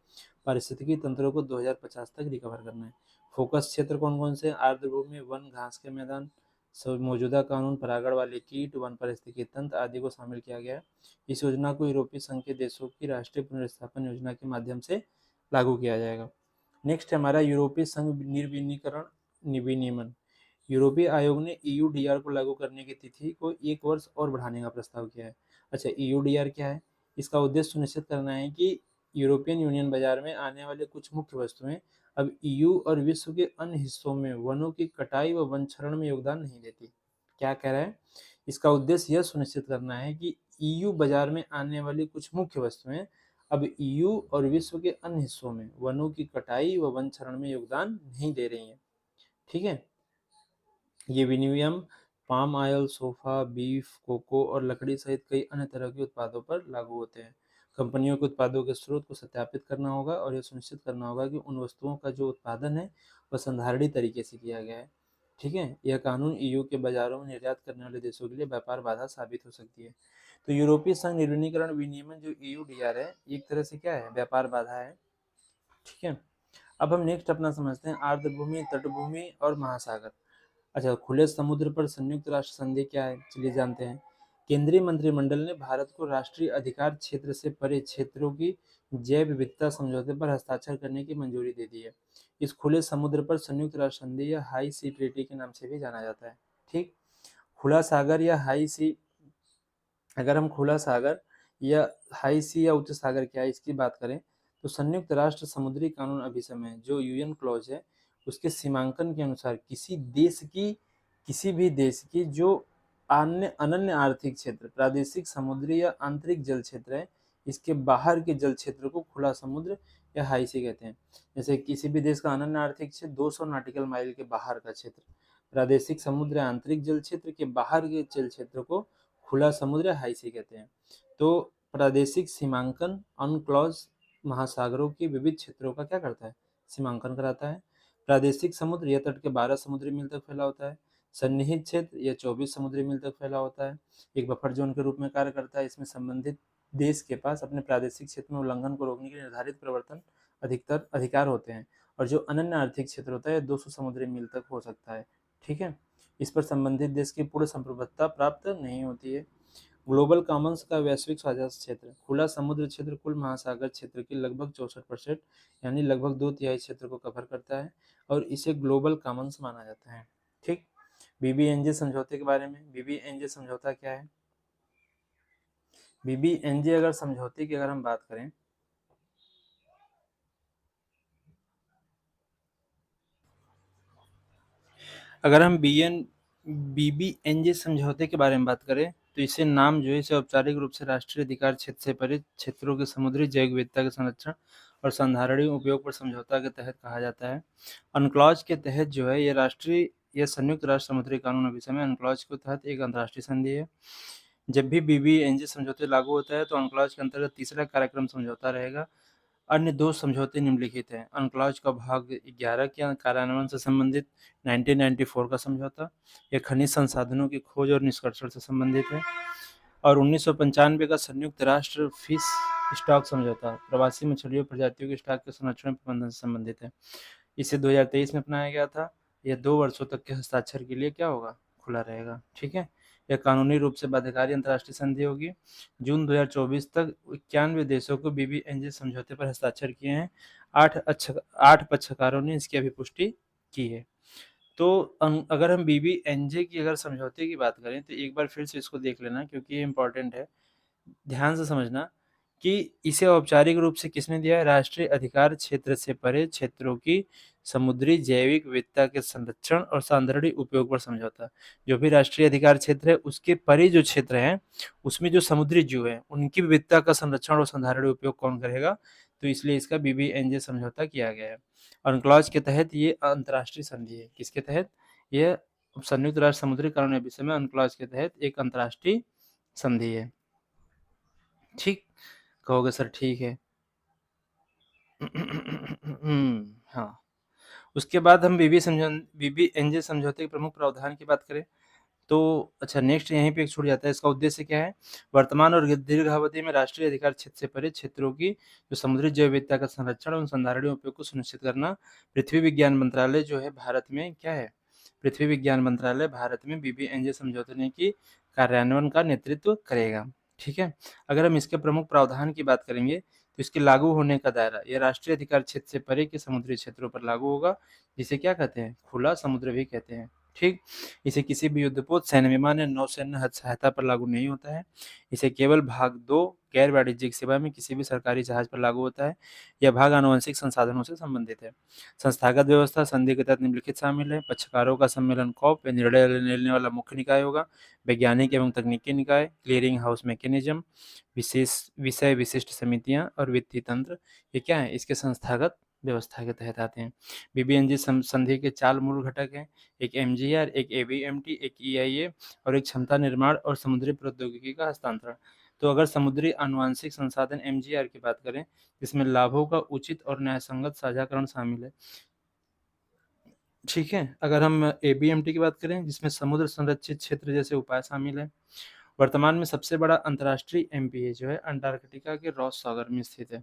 पारिस्थितिकी तंत्रों को 2050 तक रिकवर करना है। फोकस क्षेत्र कौन कौन से? आर्द्र भूमि, वन, घास के मैदान, मौजूदा कानून, परागण वाले कीट, वन पारिस्थितिकी तंत्र आदि को शामिल किया गया है। इस योजना को यूरोपीय संघ के देशों की राष्ट्रीय पुनर्स्थापन योजना के माध्यम से लागू किया जाएगा। नेक्स्ट हमारा यूरोपीय संघ निर्विनीकरण विनियमन। यूरोपीय आयोग ने ईयूडीआर को लागू करने की तिथि को 1 वर्ष और बढ़ाने का प्रस्ताव किया है। अच्छा, ईयूडीआर क्या है? इसका उद्देश्य सुनिश्चित करना है कि यूरोपियन यूनियन बाजार में आने वाले कुछ मुख्य वस्तुएं अब ईयू और विश्व के अन्य हिस्सों में वनों की कटाई व वन क्षरण में योगदान नहीं देती। क्या कह रहा है? इसका उद्देश्य यह सुनिश्चित करना है कि ईयू बाजार में आने वाली कुछ मुख्य वस्तुएं अब ईयू और विश्व के अन्य हिस्सों में वनों की कटाई व वन क्षरण में योगदान नहीं दे रही हैं। ठीक है, ये विनियम palm oil, sofa, beef, cocoa और लकड़ी सहित कई अन्य तरह के उत्पादों पर लागू होते हैं। कंपनियों के उत्पादों के स्रोत को सत्यापित करना होगा और यह सुनिश्चित करना होगा कि उन वस्तुओं का जो उत्पादन है वह संधारणी तरीके से किया गया है। ठीक है, यह कानून ईयू के बाजारों में निर्यात करने वाले देशों के लिए व्यापार बाधा साबित हो सकती है। तो यूरोपीय संघ निर्विनीकरण विनियमन जो ईयूडीआर है, एक तरह से क्या है? व्यापार बाधा है। ठीक है, अब हम नेक्स्ट अपना समझते हैं आर्द्रभूमि, तटभूमि और महासागर। अच्छा, खुले समुद्र पर संयुक्त राष्ट्र संधि क्या है? चलिए जानते हैं। केंद्रीय मंत्रिमंडल ने भारत को राष्ट्रीय अधिकार क्षेत्र से परे क्षेत्रों की जैव विविधता समझौते पर हस्ताक्षर करने की मंजूरी दे दी है। इस खुले समुद्र पर संयुक्त राष्ट्र संधि या हाई सी ट्रीटी के नाम से भी जाना जाता है। ठीक, खुला सागर या हाई सी, अगर हम खुला सागर या हाई सी या उच्च सागर क्या है इसकी बात करें, तो संयुक्त राष्ट्र समुद्री कानून अभिसमय जो यूएन क्लॉज है, उसके सीमांकन के अनुसार किसी भी देश की जो अन्य अनन्य आर्थिक क्षेत्र, प्रादेशिक, समुद्री या आंतरिक जल क्षेत्र है, इसके बाहर के जल क्षेत्र को खुला समुद्र या हाई सी कहते हैं। जैसे किसी भी देश का अनन्य आर्थिक क्षेत्र 200 नॉटिकल माइल के बाहर का क्षेत्र, प्रादेशिक, समुद्र या आंतरिक जल क्षेत्र के बाहर के जल क्षेत्र को खुला समुद्र या हाई सी कहते हैं। तो प्रादेशिक सीमांकन अनक्लॉज महासागरों के विविध क्षेत्रों का क्या करता है? सीमांकन कराता है। प्रादेशिक समुद्र यह तट के 12 समुद्री मील तक फैला होता है। सन्निहित क्षेत्र यह 24 समुद्री मील तक फैला होता है। एक बफर जोन के रूप में कार्य करता है। इसमें संबंधित देश के पास अपने प्रादेशिक क्षेत्र में उल्लंघन को रोकने के लिए निर्धारित प्रवर्तन अधिकतर अधिकार होते हैं। और जो अनन्य आर्थिक क्षेत्र होता है 200 समुद्री मील तक हो सकता है। ठीक है, इस पर संबंधित देश की पूर्ण संप्रभुता प्राप्त नहीं होती है। ग्लोबल कॉमन्स का वैश्विक साझा क्षेत्र, खुला समुद्र क्षेत्र कुल महासागर क्षेत्र की लगभग 64% यानी लगभग 2/3 क्षेत्र को कवर करता है और इसे ग्लोबल कॉमन्स माना जाता है। ठीक, बीबीएनजे समझौते के बारे में। बीबीएनजे समझौता क्या है? बीबीएनजे अगर समझौते की अगर हम बात करें, अगर हम बीबीएनजे समझौते के बारे में बात करें तो इसे नाम जो है इसे औपचारिक रूप से राष्ट्रीय अधिकार क्षेत्र से परे क्षेत्रों के समुद्री जैव विविधता के संरक्षण और संधारणीय उपयोग पर समझौता के तहत कहा जाता है। अनक्लॉज के तहत जो है यह संयुक्त राष्ट्र समुद्री कानून अभिसमय अनक्लॉज के तहत एक अंतर्राष्ट्रीय संधि है। जब भी बीबीएनजे समझौते लागू होता है तो अनक्लॉज के अंतर्गत तीसरा कार्यक्रम समझौता रहेगा। अन्य दो समझौते निम्नलिखित हैं। अनक्लॉज का भाग 11 के कार्यान्वयन से संबंधित 1994 का समझौता, यह खनिज संसाधनों की खोज और निष्कर्षण से संबंधित है। और 1995 का संयुक्त राष्ट्र फिश स्टॉक समझौता प्रवासी मछलियों प्रजातियों के स्टॉक के संरक्षण और प्रबंधन से संबंधित है। इसे 2023 में अपनाया गया था। यह 2 वर्षों तक के हस्ताक्षर के लिए क्या होगा? खुला रहेगा। ठीक है, यह कानूनी रूप से बाध्यकारी अंतर्राष्ट्रीय संधि होगी। जून 2024 तक 91 देशों को बीबीएनजे समझौते पर हस्ताक्षर किए हैं। 8 पक्षकारों ने इसकी अभिपुष्टि की है। तो अगर हम बीबीएनजे की अगर समझौते की बात करें तो एक बार फिर से इसको देख लेना क्योंकि ये इंपॉर्टेंट है। ध्यान से समझना कि इसे औपचारिक रूप से किसने दिया है? राष्ट्रीय अधिकार क्षेत्र से परे क्षेत्रों की समुद्री जैविक विविधता के संरक्षण और सांद्रढ़ी उपयोग पर समझौता। जो भी राष्ट्रीय अधिकार क्षेत्र है उसके परे जो क्षेत्र है उसमें जो समुद्री जीव है उनकी विविधता का संरक्षण और सांद्रढ़ी उपयोग कौन करेगा? तो इसलिए इसका बीबीएनजे समझौता किया गया है। अनक्लॉज के तहत ये अंतर्राष्ट्रीय संधि है। किसके तहत? यह संयुक्त राष्ट्र समुद्री कानून अभिसमय अनक्लॉज के तहत एक अंतर्राष्ट्रीय संधि है। ठीक, कहोगे सर ठीक है। हाँ, उसके बाद हम बीबीएनजे समझौते के प्रमुख प्रावधान की बात करें तो अच्छा नेक्स्ट यहीं पे एक छूट जाता है। इसका उद्देश्य क्या है? वर्तमान और दीर्घावधि में राष्ट्रीय अधिकार क्षेत्र से परे क्षेत्रों की जो समुद्री जैव विविधता का संरक्षण और संधारणीय उपयोग को सुनिश्चित करना। पृथ्वी विज्ञान मंत्रालय जो है भारत में क्या है? पृथ्वी विज्ञान मंत्रालय भारत में बीबीएनजे समझौते की कार्यान्वयन का नेतृत्व करेगा। ठीक है। अगर हम इसके प्रमुख प्रावधान की बात करेंगे तो इसके लागू होने का दायरा यह राष्ट्रीय अधिकार क्षेत्र से परे के समुद्री क्षेत्रों पर लागू होगा, जिसे क्या कहते हैं, खुला समुद्र भी कहते हैं। ठीक। इसे किसी भी युद्धपोत, सैन्य विमान या नौसैन्य सहायता पर लागू नहीं होता है। इसे केवल भाग 2 गैर वाणिज्यिक सेवा में किसी भी सरकारी जहाज पर लागू होता है। यह भाग आनुवंशिक संसाधनों से संबंधित है। संस्थागत व्यवस्था संधि के तहत निम्नलिखित शामिल है। पक्षकारों का सम्मेलन कॉप निर्णय लेने वाला मुख्य निकाय होगा। वैज्ञानिक एवं तकनीकी निकाय, क्लियरिंग हाउस मैकेनिज्म, विशेष विषय विशिष्ट समितियां और वित्तीय तंत्र, ये क्या है, इसके संस्थागत व्यवस्था के तहत आते हैं। बीबीएनजी संधि के 4 मूल घटक हैं, एक एमजीआर, एक एबीएमटी, एक ईआईए और एक क्षमता निर्माण और समुद्री प्रौद्योगिकी का हस्तांतरण। तो अगर समुद्री आनुवांशिक संसाधन एमजीआर की बात करें, इसमें लाभों का उचित और न्यायसंगत साझाकरण शामिल है। ठीक है। अगर हम एबीएमटी की बात करें, जिसमें समुद्र संरक्षित क्षेत्र जैसे उपाय शामिल है। वर्तमान में सबसे बड़ा अंतर्राष्ट्रीय एमपीए जो है अंटार्कटिका के रॉस सागर में स्थित है।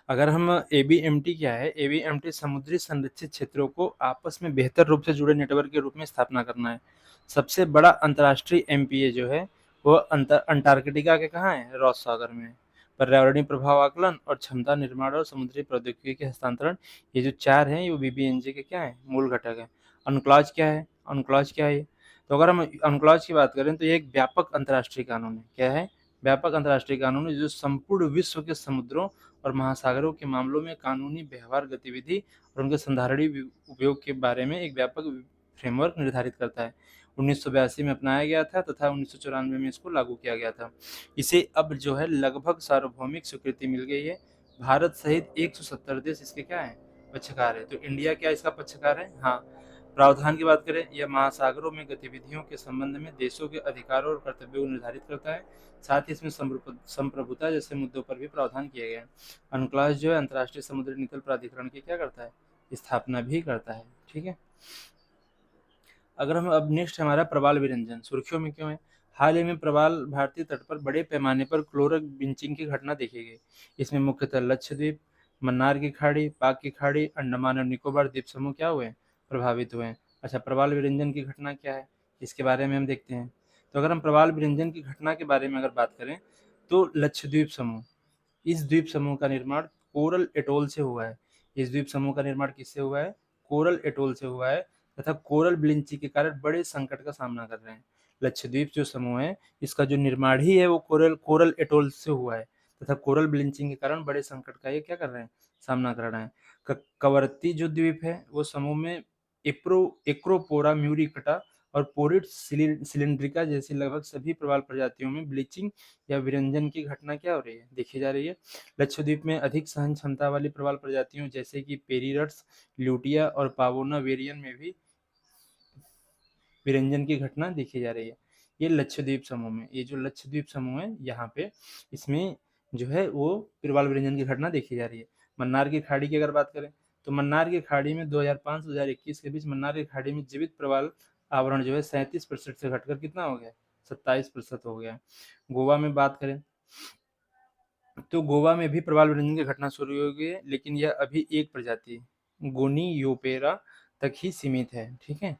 अगर हम एबीएमटी क्या है, एबीएमटी समुद्री संरक्षित क्षेत्रों को आपस में बेहतर रूप से जुड़े नेटवर्क के रूप में स्थापना करना है। सबसे बड़ा अंतर्राष्ट्रीय एमपीए जो है वो अंटार्कटिका के कहाँ है, रॉस सागर में। पर्यावरणीय प्रभाव आकलन और क्षमता निर्माण और समुद्री प्रौद्योगिकी के हस्तांतरण, ये जो 4 हैं ये बीबीएनजे के क्या है, मूल घटक है। अनक्लॉज क्या है, अनक्लॉज क्या है ये? तो अगर हम अनक्लॉज की बात करें तो ये एक व्यापक अंतर्राष्ट्रीय कानून है। क्या है? व्यापक अंतर्राष्ट्रीय कानून है जो संपूर्ण विश्व के समुद्रों और महासागरों के मामलों में कानूनी व्यवहार गतिविधि और उनके संधारणीय उपयोग के बारे में एक व्यापक फ्रेमवर्क निर्धारित करता है। 1982 में अपनाया गया था तथा 1994 में इसको लागू किया गया था। इसे अब जो है लगभग सार्वभौमिक स्वीकृति मिल गई है। भारत सहित 170 देश इसके क्या है, पक्षकार है। तो इंडिया क्या इसका पक्षकार है? हाँ। प्रावधान की बात करें, यह महासागरों में गतिविधियों के संबंध में देशों के अधिकारों और कर्तव्यों को निर्धारित करता है। साथ ही इसमें संप्रभुता जैसे मुद्दों पर भी प्रावधान किए गए हैं। अनक्लॉज जो है अंतर्राष्ट्रीय समुद्री नितल प्राधिकरण की क्या करता है, स्थापना भी करता है। ठीक है। अगर हम अब नेक्स्ट हमारा प्रवाल विरंजन सुर्खियों में क्यों है? हाल ही में प्रवाल भारतीय तट पर बड़े पैमाने पर क्लोरक बिंचिंग की घटना देखी गई। इसमें मुख्यतः लक्षद्वीप, मन्नार की खाड़ी, पाक की खाड़ी, अंडमान और निकोबार द्वीप समूह क्या हुए, प्रभावित हुए हैं। अच्छा, प्रवाल विरंजन की घटना क्या है, इसके बारे में हम देखते हैं। तो अगर हम प्रवाल विरंजन की घटना के बारे में अगर बात करें तो लक्षद्वीप समूह, इस द्वीप समूह का निर्माण कोरल एटोल से हुआ है। इस द्वीप समूह का निर्माण किससे हुआ है? कोरल एटोल से हुआ है तथा कोरल ब्लीचिंग के कारण बड़े संकट का सामना कर रहे हैं। लक्षद्वीप जो समूह है इसका जो निर्माण ही है वो कोरल कोरल एटोल से हुआ है तथा कोरल ब्लीचिंग के कारण बड़े संकट का ये क्या कर रहे हैं, सामना कर रहे हैं। कवरत्ती जो द्वीप है वो समूह में एक्रोपोरा म्यूरिकटा और पोरिट सिलिंड्रिका जैसी लगभग सभी प्रवाल प्रजातियों में ब्लीचिंग या विरंजन की घटना क्या हो रही है, देखी जा रही है। लक्षद्वीप में अधिक सहन क्षमता वाली प्रवाल प्रजातियों जैसे कि पेरीरट्स, ल्यूटिया और पावोना वेरियन में भी विरंजन की घटना देखी जा रही है। ये लक्षद्वीप समूह में, ये जो लक्षद्वीप समूह है यहाँ पे इसमें जो है वो प्रवाल विरंजन की घटना देखी जा रही है। मन्नार की खाड़ी की अगर बात करें तो मन्नार की खाड़ी में 2005 से 2021 के बीच मन्नार की खाड़ी में जीवित प्रवाल आवरण जो है 37% से घटकर कितना हो गया, 27% हो गया। गोवा में बात करें तो गोवा में भी प्रवाल विरंजन की घटना शुरू हो गई है, लेकिन यह अभी एक प्रजाति गोनियोपेरा तक ही सीमित है। ठीक है।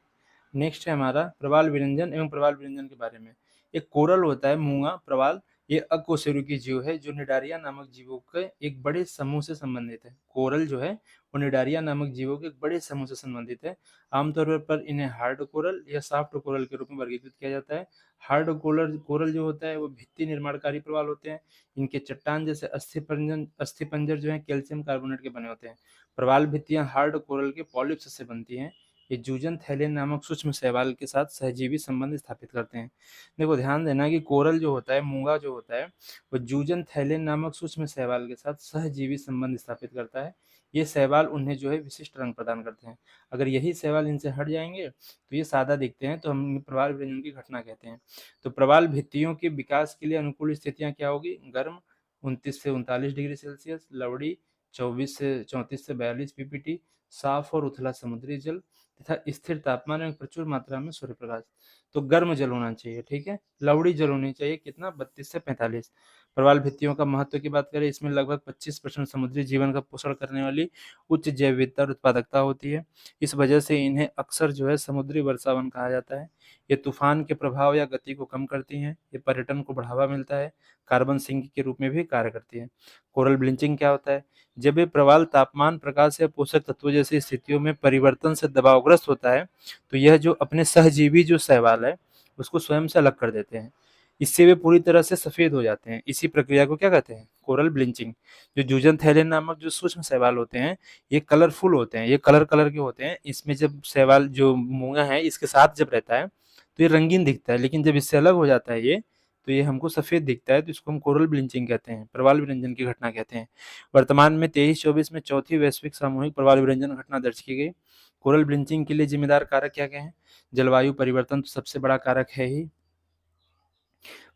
नेक्स्ट है हमारा प्रवाल विरंजन एवं प्रवाल विरंजन के बारे में। एक कोरल होता है मूंगा प्रवाल, ये अकशेरुकी जीव है जो निडारिया नामक जीवों के एक बड़े समूह से संबंधित है। कोरल जो है वो निडारिया नामक जीवों के एक बड़े समूह से संबंधित है। आमतौर पर इन्हें हार्ड कोरल या सॉफ्ट कोरल के रूप में वर्गीकृत किया जाता है। हार्ड कोरल कोरल जो होता है वो भित्ति निर्माणकारी प्रवाल होते हैं। इनके चट्टान जैसे अस्थिपंजर जो है कैल्शियम कार्बोनेट के बने होते हैं। प्रवाल भित्तियां हार्ड कोरल के पॉलिप्स से बनती हैं। ये जूजन थैलियन नामक सूक्ष्म शैवाल के साथ सहजीवी संबंध स्थापित करते हैं। देखो ध्यान देना कि कोरल जो होता है, मूंगा जो होता है, वो जूजन थैलियन नामक सूक्ष्म शैवाल के साथ सहजीवी संबंध स्थापित करता है। ये शैवाल उन्हें जो है विशिष्ट रंग प्रदान करते हैं। अगर यही शैवाल इनसे हट जाएंगे तो ये सादा दिखते हैं, तो हम प्रवाल विरंजन की घटना कहते हैं। तो प्रवाल भित्तियों के विकास के लिए अनुकूल स्थितियां क्या होगी? गर्म 29 से 39 डिग्री सेल्सियस, लवड़ी 24 से 34 से 42 पीपीटी, साफ और उथला समुद्री जल तथा स्थिर तापमान में प्रचुर मात्रा में सूर्य प्रकाश। तो गर्म जल होना चाहिए। ठीक है। लवड़ी जल होनी चाहिए कितना, 32 से 45। प्रवाल भित्तियों का महत्व की बात करें, इसमें लगभग 25% समुद्री जीवन का पोषण करने वाली उच्च जैव विविधता और उत्पादकता होती है। इस वजह से इन्हें अक्सर जो है समुद्री वर्षावन कहा जाता है। ये तूफान के प्रभाव या गति को कम करती हैं, ये पर्यटन को बढ़ावा मिलता है, कार्बन सिंक के रूप में भी कार्य करती है। कोरल ब्लीचिंग क्या होता है? जब ये प्रवाल तापमान, प्रकाश या पोषक तत्वों जैसी स्थितियों में परिवर्तन से दबावग्रस्त होता है, तो यह जो अपने सहजीवी जो शैवाल है, उसको स्वयं से अलग कर देते हैं। इससे वे पूरी तरह से सफेद हो जाते हैं। इसी प्रक्रिया को क्या कहते हैं? Coral bleaching. जो जूजनथैलियन नामक जो सूक्ष्म शैवाल होते हैं, ये कलरफुल होते हैं, ये कलर कलर के होते हैं। इसमें जब शैवाल जो मूंगा है इसके साथ जब रहता है तो ये रंगीन दिखता है, लेकिन जब इससे अलग हो जाता है ये, तो ये हमको सफेद दिखता है। तो इसको हम कोरल ब्लीचिंग कहते हैं, प्रवाल विरंजन की घटना कहते हैं। वर्तमान में 23-24 में चौथी वैश्विक सामूहिक प्रवाल विरंजन घटना दर्ज की गई। कोरल ब्लीचिंग के लिए जिम्मेदार कारक क्या क्या है? जलवायु परिवर्तन तो सबसे बड़ा कारक है ही।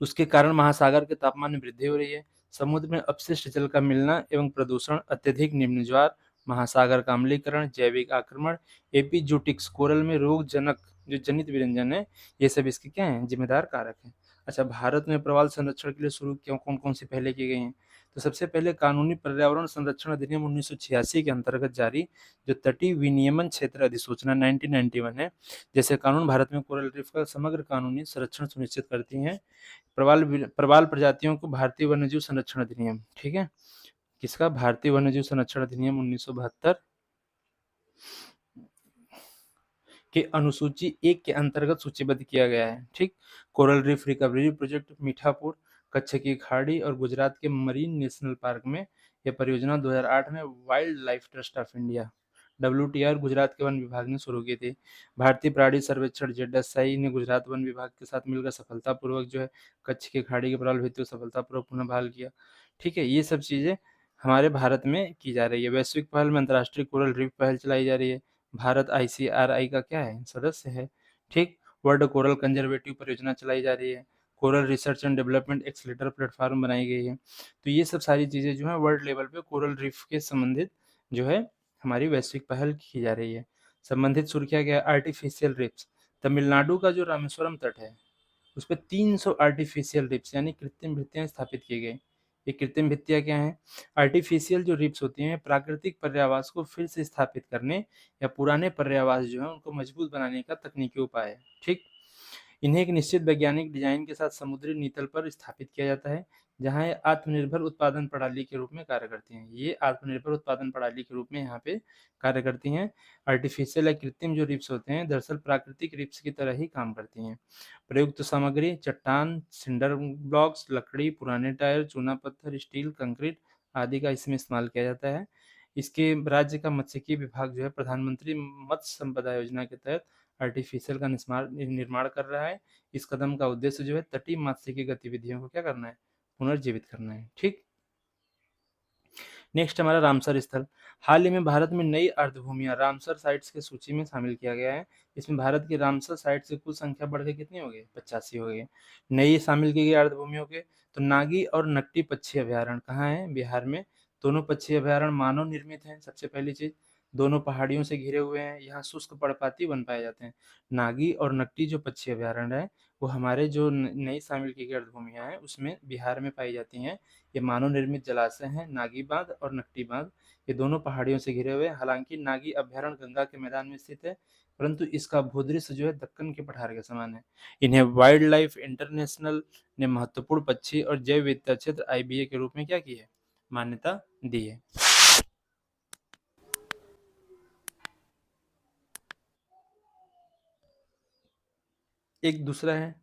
उसके कारण महासागर के तापमान में वृद्धि हो रही है। समुद्र में अपशिष्ट जल का मिलना एवं प्रदूषण, अत्यधिक निम्न ज्वार, महासागर का अम्लीकरण, जैविक आक्रमण, एपिजोटिक्स, कोरल में रोग जनक जो जनित विरंजन है, ये सब इसके क्या है? जिम्मेदार कारक हैं। अच्छा, भारत में प्रवाल संरक्षण के लिए शुरू क्यों कौन कौन सी पहले की गई हैं? तो सबसे पहले कानूनी पर्यावरण संरक्षण अधिनियम 1986 के अंतर्गत जारी जो तटीय विनियमन क्षेत्र अधिसूचना 1991 है, जैसे कानून भारत में कोरल रीफ का समग्र कानूनी संरक्षण सुनिश्चित करती हैं। प्रवाल प्रजातियों को भारतीय वन्यजीव संरक्षण अधिनियम, ठीक है, किसका? भारतीय वन्यजीव संरक्षण अधिनियम 1972 के अनुसूची 1 के अंतर्गत सूचीबद्ध किया गया है। ठीक, coral reef recovery project Mithapur, Kutch की खाड़ी और गुजरात के मरीन नेशनल पार्क में यह परियोजना 2008 में wild life trust of India WTR Gujarat के वन विभाग ने शुरू की थी। भारतीय प्राणी सर्वेक्षण ZSI ने गुजरात वन विभाग के साथ मिलकर सफलतापूर्वक जो है कच्छ की खाड़ी के प्रवाल भित्तियों को सफलतापूर्वक पुनः बहाल किया। ठीक है, ये सब चीजें हमारे भारत में की जा रही है। वैश्विक पहल में अंतर्राष्ट्रीय कोरल रीफ पहल चलाई जा रही है। भारत ICRI का क्या है? सदस्य है। ठीक, वर्ल्ड कोरल कंजर्वेटिव परियोजना चलाई जा रही है। Coral research and development accelerator platform बनाई गई है। तो ये सब सारी चीजें जो है वर्ल्ड लेवल पे कोरल रीफ के संबंधित जो है हमारी वैश्विक पहल की जा रही है। संबंधित सुर्खियां क्या है? Artificial riffs. तमिलनाडु का जो रामेश्वरम तट है उस पे 300 आर्टिफिशियल रिफ्स यानी कृत्रिम भित्तियां स्थापित की गई। ये कृत्रिम भित्तियां क्या हैं? आर्टिफिशियल जो रिफ्स होती हैं प्राकृतिक पर्यावास को फिर से स्थापित करने या पुराने पर्यावास जो है उनको मजबूत बनाने का तकनीकी उपाय है। ठीक, इन्हें एक निश्चित वैज्ञानिक डिजाइन के साथ समुद्री नितल पर स्थापित किया जाता है, जहां ये आत्मनिर्भर उत्पादन प्रणाली के रूप में कार्य करती हैं। ये आत्मनिर्भर उत्पादन प्रणाली के रूप में यहाँ पे कार्य करती हैं। आर्टिफिशियल या कृत्रिम जो रिप्स होते हैं दरअसल प्राकृतिक रिप्स की तरह ही काम करती हैं। प्रयुक्त सामग्री चट्टान, सिंडर ब्लॉक्स, लकड़ी, पुराने टायर, चूना पत्थर, स्टील, कंक्रीट आदि का इसमें इस्तेमाल किया जाता है। इसके राज्य का मत्स्यिकी विभाग जो है प्रधानमंत्री मत्स्य संपदा योजना के तहत आर्टिफिशियल का निर्माण कर रहा है। इस कदम का उद्देश्य जो है तटीय मात्स्यिकी गतिविधियों को क्या करना है? पुनर्जीवित करना है। ठीक, नेक्स्ट हमारा रामसर स्थल। हाल ही में भारत में नई अर्धभूमियां रामसर साइट्स की सूची में शामिल किया गया है। इसमें भारत की रामसर साइट से कुल संख्या बढ़ के कितनी हो गई? 85 हो गई। नई शामिल की गई अर्धभूमियों के तो नागी और नकटी पक्षी अभ्यारण्य कहाँ है? बिहार में। दोनों पक्षी अभ्यारण्य मानव निर्मित हैं। सबसे पहली चीज, दोनों पहाड़ियों से घिरे हुए हैं। यहाँ शुष्क पर्णपाती वन पाए जाते हैं। नागी और नकटी जो पक्षी अभ्यारण्य है वो हमारे जो नई शामिल की गई अर्धभूमियां हैं उसमें बिहार में पाई जाती हैं। ये मानव निर्मित जलाशय हैं नागी बांध और नकटी बांध। ये दोनों पहाड़ियों से घिरे हुए हैं। हालांकि नागी अभ्यारण्य गंगा के मैदान में स्थित है, परंतु इसका भूदृश्य जो है दक्कन के पठार के समान है। इन्हें वाइल्ड लाइफ इंटरनेशनल ने महत्वपूर्ण पक्षी और जैव विविधता क्षेत्र IBA के रूप में क्या की है? मान्यता दी है। एक दूसरा है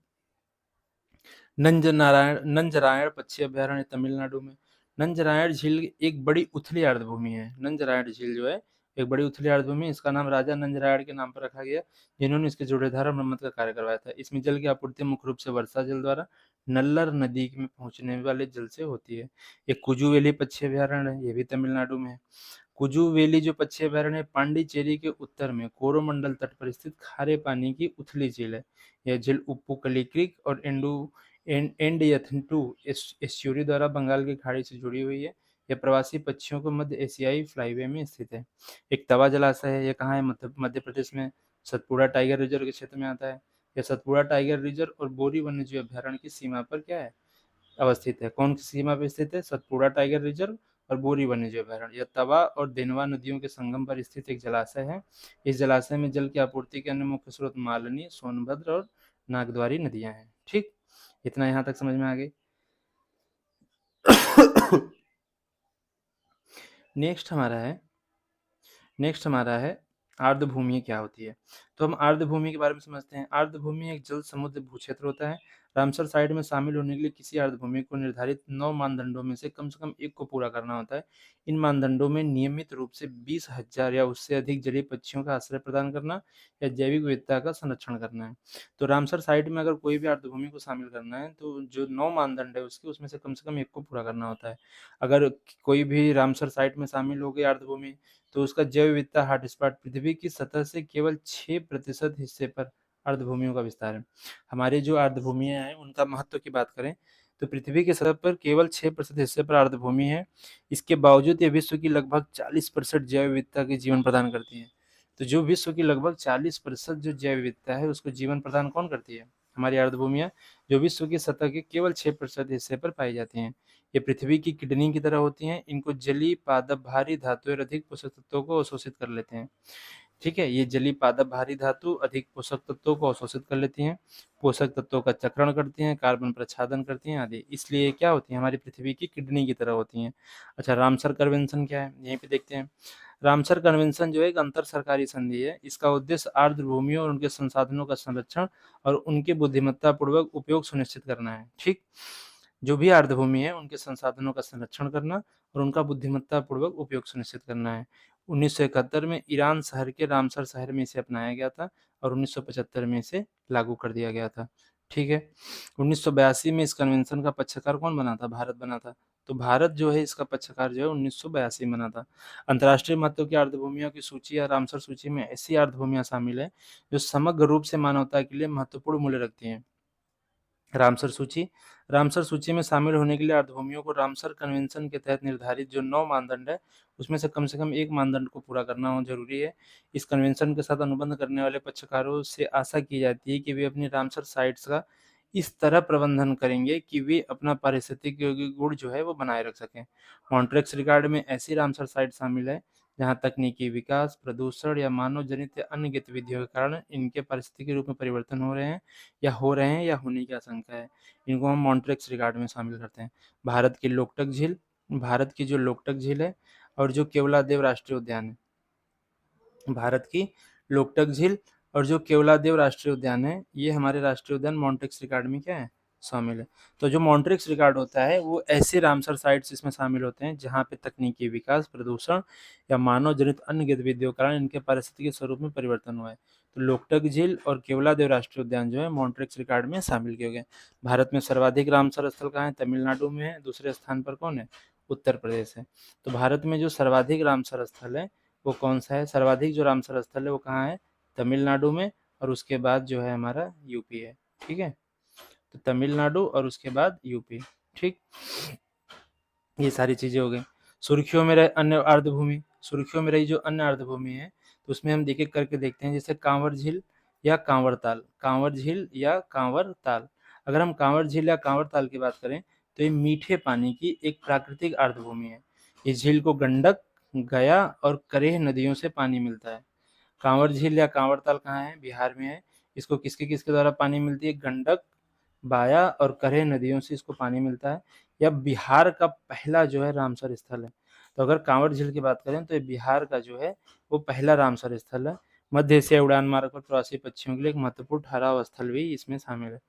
नंजरायण पक्षी अभ्यारण्य तमिलनाडु में। नंजरायण झील एक बड़ी उथली आर्द्रभूमि है। नंजरायण झील जो है एक बड़ी उथली आर्द्रभूमि, इसका नाम राजा नंजरायण के नाम पर रखा गया, जिन्होंने इसके जोड़ेधार और मरम्मत का कार्य करवाया था। इसमें जल की आपूर्ति मुख्य रूप से वर्षा जल द्वारा नल्लर नदी में पहुंचने वाले जल से होती है। एक कुजुवेली पक्षी अभ्यारण्य है, ये भी तमिलनाडु में है। कुजुवेली जो पक्षी अभ्यारण्य है पांडिचेरी के उत्तर में कोरोमंडल तट पर स्थित खारे पानी की उथली झील है। यह झील उप्पुकली क्रीक और एंडयथनटू एस्चुरी द्वारा बंगाल की खाड़ी से जुड़ी हुई है। यह प्रवासी पक्षियों को मध्य एशियाई फ्लाईवे में स्थित है। एक तवा जलाशय है, यह कहाँ है? मध्य प्रदेश में सतपुड़ा टाइगर रिजर्व के क्षेत्र में आता है। यह सतपुड़ा टाइगर रिजर्व और बोरी वन्यजीव अभ्यारण्य की सीमा पर क्या है? अवस्थित है। कौन सी सीमा पर स्थित है? सतपुड़ा टाइगर रिजर्व और बोरी वन्यजीव अभयारण्य। यह तवा और देनवा नदियों के संगम पर स्थित एक जलाशय है। इस जलाशय में जल की आपूर्ति के अन्य मुख्य स्रोत मालनी, सोनभद्र और नागद्वारी नदियां हैं। ठीक, इतना यहाँ तक समझ में आ गई। नेक्स्ट हमारा है आर्द्रभूमि क्या होती है। तो हम आर्द्रभूमि के बारे में समझते हैं। आर्द्रभूमि एक जल समुद्र भूक्षेत्र होता है। रामसर साइट में शामिल होने के लिए किसी आर्द्रभूमि को निर्धारित 9 मानदंडों में से कम एक को पूरा करना होता है। इन मानदंडों में नियमित रूप से 20,000 या उससे अधिक जलीय पक्षियों का आश्रय प्रदान करना या जैविक विविधता का संरक्षण करना है। तो रामसर साइट में अगर कोई भी आर्द्रभूमि को शामिल करना है तो जो 9 मानदंड है उसके उसमें से कम एक को पूरा करना होता है। अगर कोई भी रामसर साइट में शामिल हो गई आर्द्रभूमि तो उसका जैव विविधता हॉटस्पॉट पृथ्वी की सतह से केवल 6% हिस्से पर आर्द्रभूमियों का विस्तार है। हमारे जो आर्द्रभूमियां हैं उनका महत्व की बात करें तो पृथ्वी की सतह पर केवल 6% हिस्से पर आर्द्रभूमि है। इसके बावजूद ये विश्व की लगभग 40% जैव विविधता के जीवन प्रदान करती है। तो जो विश्व की लगभग 40% जो जैव विविधता है उसको जीवन प्रदान कौन करती है? हमारी आर्द्रभूमियां, जो विश्व की सतह के केवल 6% हिस्से पर पाई जाती हैं। ये पृथ्वी की किडनी की तरह होती हैं। इनको जलीय, पादप, भारी धातु और अधिक पोषक तत्वों को अवशोषित कर लेते हैं। ठीक है, ये जलीय, पादप, भारी धातु, अधिक पोषक तत्वों को अवशोषित कर लेती हैं, पोषक तत्वों का चक्रण करती हैं, कार्बन प्रच्छादन करती हैं आदि। इसलिए क्या होती हैं? हमारी पृथ्वी की किडनी की तरह होती हैं। अच्छा, रामसर कन्वेंशन क्या है? यहीं पे देखते हैं। रामसर कन्वेंशन जो है एक अंतर सरकारी संधि है। इसका उद्देश्य आर्द्र भूमियों और उनके संसाधनों का संरक्षण और उनके बुद्धिमत्ता पूर्वक उपयोग सुनिश्चित करना है। ठीक, जो भी आर्द्र भूमि है उनके संसाधनों का संरक्षण करना और उनका बुद्धिमत्ता पूर्वक उपयोग सुनिश्चित करना है। 1971 में ईरान शहर के रामसर शहर में इसे अपनाया गया था और 1975 में इसे लागू कर दिया गया था। ठीक है, 1982 में इस कन्वेंशन का पक्षकार कौन बना था? भारत बना था। तो भारत जो है इसका पक्षकार जो है 1982 में बना था। अंतर्राष्ट्रीय महत्व की आर्द्रभूमियों की सूची या रामसर सूची में ऐसी आर्द्रभूमियां शामिल है जो समग्र रूप से मानवता के लिए महत्वपूर्ण मूल्य रखती हैं। रामसर सूची में शामिल होने के लिए आर्द्रभूमियों को रामसर कन्वेंशन के तहत निर्धारित जो 9 मानदंड है उसमें से कम एक मानदंड को पूरा करना जरूरी है। इस कन्वेंशन के साथ अनुबंध करने वाले पक्षकारों से आशा की जाती है कि वे अपनी रामसर साइट्स का इस तरह प्रबंधन करेंगे कि वे अपना पारिस्थितिक गुण जो है वो बनाए रख सकें। मॉन्ट्रेक्स रिकॉर्ड में ऐसी रामसर साइट शामिल है जहां तकनीकी विकास, प्रदूषण या मानव जनित अन्य गतिविधियों के कारण इनके पारिस्थितिक रूप में परिवर्तन हो रहे हैं या होने की आशंका है। इनको हम मॉन्ट्रेक्स रिकॉर्ड में शामिल करते हैं। भारत की लोकटक झील, भारत की जो लोकटक झील है और जो केवलादेव राष्ट्रीय उद्यान है, भारत की लोकटक झील और जो केवलादेव राष्ट्रीय उद्यान है, ये हमारे राष्ट्रीय उद्यान मॉन्ट्रेक्स रिकॉर्ड में क्या है? शामिल है। तो जो मॉन्ट्रेक्स रिकॉर्ड होता है वो ऐसे रामसर साइट्स इसमें शामिल होते हैं जहाँ पे तकनीकी विकास, प्रदूषण या मानव जनित अन्य गतिविधियों के कारण इनके पारिस्थितिक स्वरूप में परिवर्तन हुआ है। तो लोकटक झील और केवलादेव राष्ट्रीय उद्यान जो है मॉन्ट्रेक्स रिकॉर्ड में शामिल किए गए। भारत में सर्वाधिक रामसर स्थल कहाँ है? तमिलनाडु में है। दूसरे स्थान पर कौन है? उत्तर प्रदेश है। तो भारत में जो सर्वाधिक रामसर स्थल है वो कौन सा है? सर्वाधिक जो रामसर स्थल है वो कहाँ है? तमिलनाडु में, और उसके बाद जो है हमारा यूपी है। ठीक है, तो तमिलनाडु और उसके बाद यूपी। ठीक, ये सारी चीजें हो गई। सुर्खियों में रहे अन्य आर्द्रभूमि, सुर्खियों में रही जो अन्य आर्द्रभूमि है तो उसमें हम देखे करके देखते हैं, जैसे कांवर झील या कांवर ताल। कांवर झील या कांवर ताल, अगर हम कांवर झील या कांवर ताल की बात करें तो ये मीठे पानी की एक प्राकृतिक आर्द्रभूमि है। इस झील को गंडक, गया और करेह नदियों से पानी मिलता है। कांवर झील या कांवर ताल कहाँ है? बिहार में है। इसको किसके किसके द्वारा पानी मिलती है? गंडक, बाया और करेह नदियों से इसको पानी मिलता है। यह बिहार का पहला जो है रामसर स्थल है। तो अगर कांवर झील की बात करें तो ये बिहार का जो है वो पहला रामसर स्थल है। मध्य एशिया उड़ान मार्ग पर प्रवासी पक्षियों के लिए एक महत्वपूर्ण ठहराव स्थल भी इसमें शामिल है।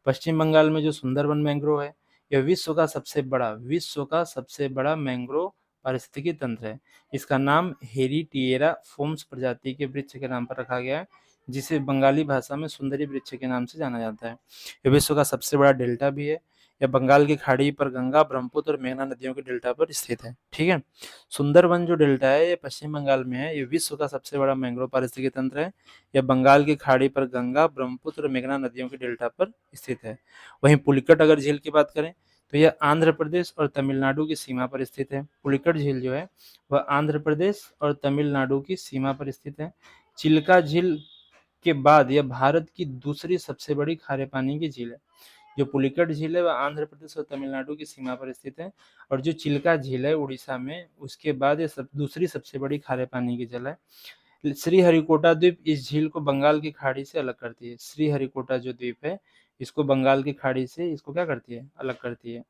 पश्चिम बंगाल में जो सुंदरबन मैंग्रोव है, यह विश्व का सबसे बड़ा मैंग्रोव पारिस्थितिकी तंत्र है। इसका नाम हेरिटिएरा फोम्स प्रजाति के वृक्ष के नाम पर रखा गया है, जिसे बंगाली भाषा में सुंदरी वृक्ष के नाम से जाना जाता है। यह विश्व का सबसे बड़ा डेल्टा भी है। यह बंगाल की खाड़ी पर गंगा, ब्रह्मपुत्र और मेघना नदियों के डेल्टा पर स्थित है। ठीक है, सुंदरबन जो डेल्टा है ये पश्चिम बंगाल में है। ये विश्व का सबसे बड़ा मैंग्रोव पारिस्थितिकी तंत्र है। यह बंगाल की खाड़ी पर गंगा, ब्रह्मपुत्र और मेघना नदियों के डेल्टा पर स्थित है। वहीं पुलिकट अगर झील की बात करें तो यह आंध्र प्रदेश और तमिलनाडु की सीमा पर स्थित है। पुलिकट झील जो है वह आंध्र प्रदेश और तमिलनाडु की सीमा पर स्थित है। चिल्का झील के बाद यह भारत की दूसरी सबसे बड़ी खारे पानी की झील है। जो पुलिकट झील है वह आंध्र प्रदेश और तमिलनाडु की सीमा पर स्थित है, और जो चिल्का झील है उड़ीसा में, उसके बाद ये दूसरी सबसे बड़ी खारे पानी की झील है। श्रीहरिकोटा द्वीप इस झील को बंगाल की खाड़ी से अलग करती है। श्रीहरिकोटा जो द्वीप है इसको बंगाल की खाड़ी से इसको क्या करती है, अलग करती है।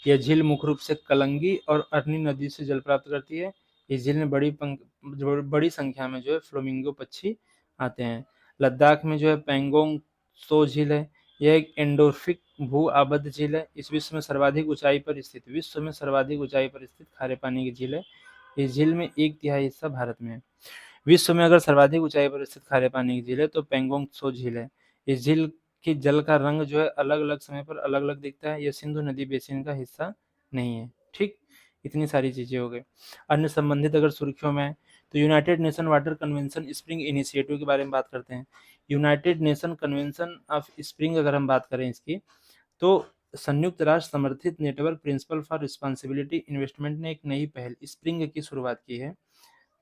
यह झील मुख्य रूप से कलंगी और अरनी नदी से जल प्राप्त करती है। इस झील में बड़ी संख्या में जो है फ्लोमिंगो पक्षी आते हैं। लद्दाख में जो है पेंगोंग त्सो झील है। यह एक एंडोर्फिक भू आबद्ध झील है। इस विश्व में सर्वाधिक ऊंचाई पर स्थित खारे पानी की झील है। इस झील में 1/3 हिस्सा भारत में है। विश्व में अगर सर्वाधिक ऊंचाई पर स्थित खारे पानी की झील है तो पेंगोंग त्सो झील है। इस झील की जल का रंग जो है अलग अलग समय पर अलग अलग दिखता है। यह सिंधु नदी बेसिन का हिस्सा नहीं है। ठीक, इतनी सारी चीजें हो गई। अन्य संबंधित अगर सुर्खियों में तो United Nation water convention spring initiative के बारे में बात करते हैं। United Nation convention of spring अगर हम बात करें इसकी, तो संयुक्त राष्ट्र समर्थित network principle for responsibility investment ने एक नई पहल स्प्रिंग की शुरुआत की है।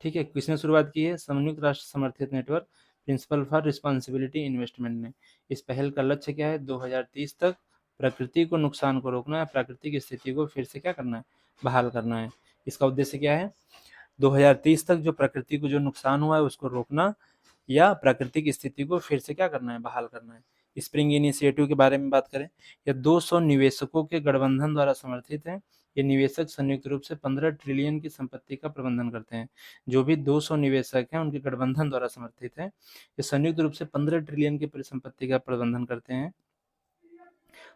ठीक है, किसने शुरुआत की है? संयुक्त राष्ट्र समर्थित network principle for responsibility investment ने। इस पहल का लक्ष्य क्या है? 2030 तक प्रकृति को नुकसान को रोकना है, प्राकृतिक स्थिति को फिर से क्या करना है? बहाल करना है। इसका उद्देश्य क्या है? 2030 तक जो प्रकृति को जो नुकसान हुआ है उसको रोकना, या प्राकृतिक स्थिति को फिर से क्या करना है? बहाल करना है। स्प्रिंग इनिशिएटिव के बारे में बात करें, यह 200 निवेशकों के गठबंधन द्वारा समर्थित है। ये निवेशक संयुक्त रूप से 15 ट्रिलियन की संपत्ति का प्रबंधन करते हैं। जो भी 200 निवेशक हैं उनके गठबंधन द्वारा समर्थित है। ये संयुक्त रूप से 15 ट्रिलियन की परिसंपत्ति का प्रबंधन करते हैं।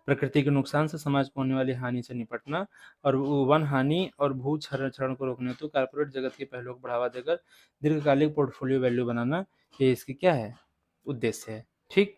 प्रकृति के नुकसान से समाज को होने वाली हानि से निपटना और वन हानि और भू क्षरण को रोकने हेतु कारपोरेट जगत के पहलों को बढ़ावा देकर दीर्घकालिक पोर्टफोलियो वैल्यू बनाना, ये इसकी क्या है? उद्देश्य है। ठीक,